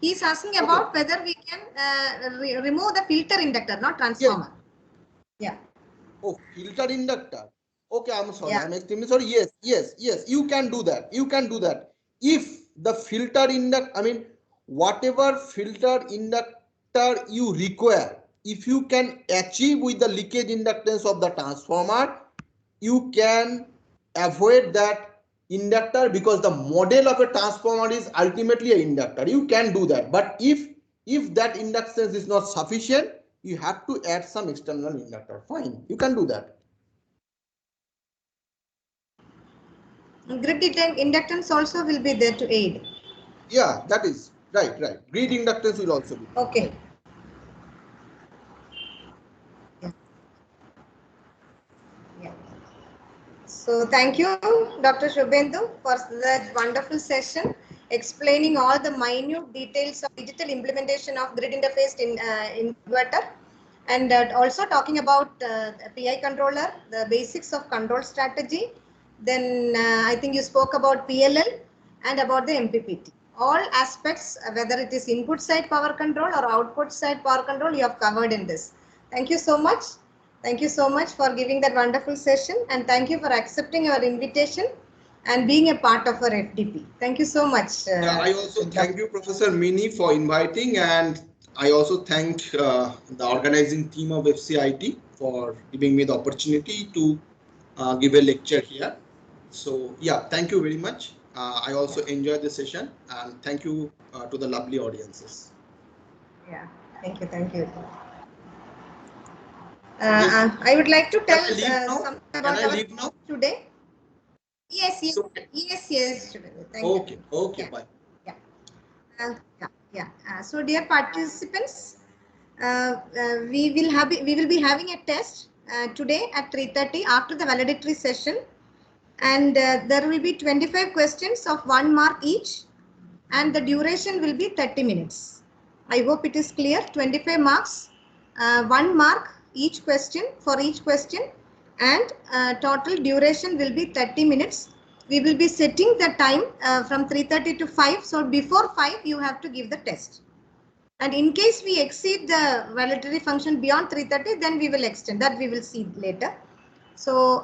He's asking about whether we can remove the filter inductor, not transformer. Yeah.
Oh, filter inductor. Okay, I'm sorry. I'm extremely sorry. Yes. You can do that. If the filter inductor, whatever filter inductor you require, if you can achieve with the leakage inductance of the transformer, you can avoid that inductor, because the model of a transformer is ultimately an inductor. You can do that. But if that inductance is not sufficient, you have to add some external inductor. Fine, you can do that.
Grid inductance also will be there to aid.
Yeah, that is right. Grid inductance will also be.
Okay. Yeah. So thank you, Dr. Shubhendu, for that wonderful session explaining all the minute details of digital implementation of grid interface in inverter, and also talking about PI controller, the basics of control strategy. Then I think you spoke about PLL and about the MPPT. All aspects, whether it is input side power control or output side power control, you have covered in this. Thank you so much. Thank you so much for giving that wonderful session, and thank you for accepting our invitation and being a part of our FDP. Thank you so much.
I also thank you, Professor Mini, for inviting, and I also thank the organizing team of FCIT for giving me the opportunity to give a lecture here. So yeah, thank you very much. I also enjoyed the session, and thank you to the lovely audiences.
Yeah, thank you. I would like to tell something about our today. Yes. Thank you.
Okay, bye.
So dear participants, we will be having a test today at 3:30 after the valedictory session, and there will be 25 questions of 1 mark each, and the duration will be 30 minutes. I hope it is clear. 25 marks, 1 mark each question for each question, and total duration will be 30 minutes. we will be setting the time from 3:30 to 5. So before 5, you have to give the test. And in case we exceed the validatory function beyond 3:30, then we will extend. That we will see later. So,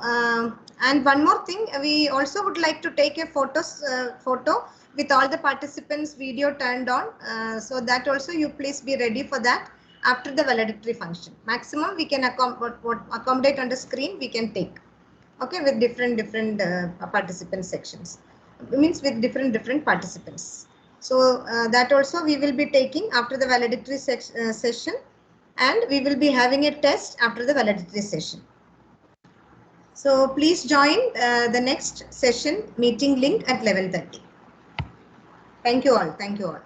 and one more thing, we also would like to take a photo with all the participants' video turned on. So that also you please be ready for that after the validatory function. Maximum we can accommodate on the screen we can take. Okay, with different participant sections. It means with different participants. So that also we will be taking after the validatory session, and we will be having a test after the validatory session. So please join the next session meeting link at 11:30. Thank you all. Thank you all.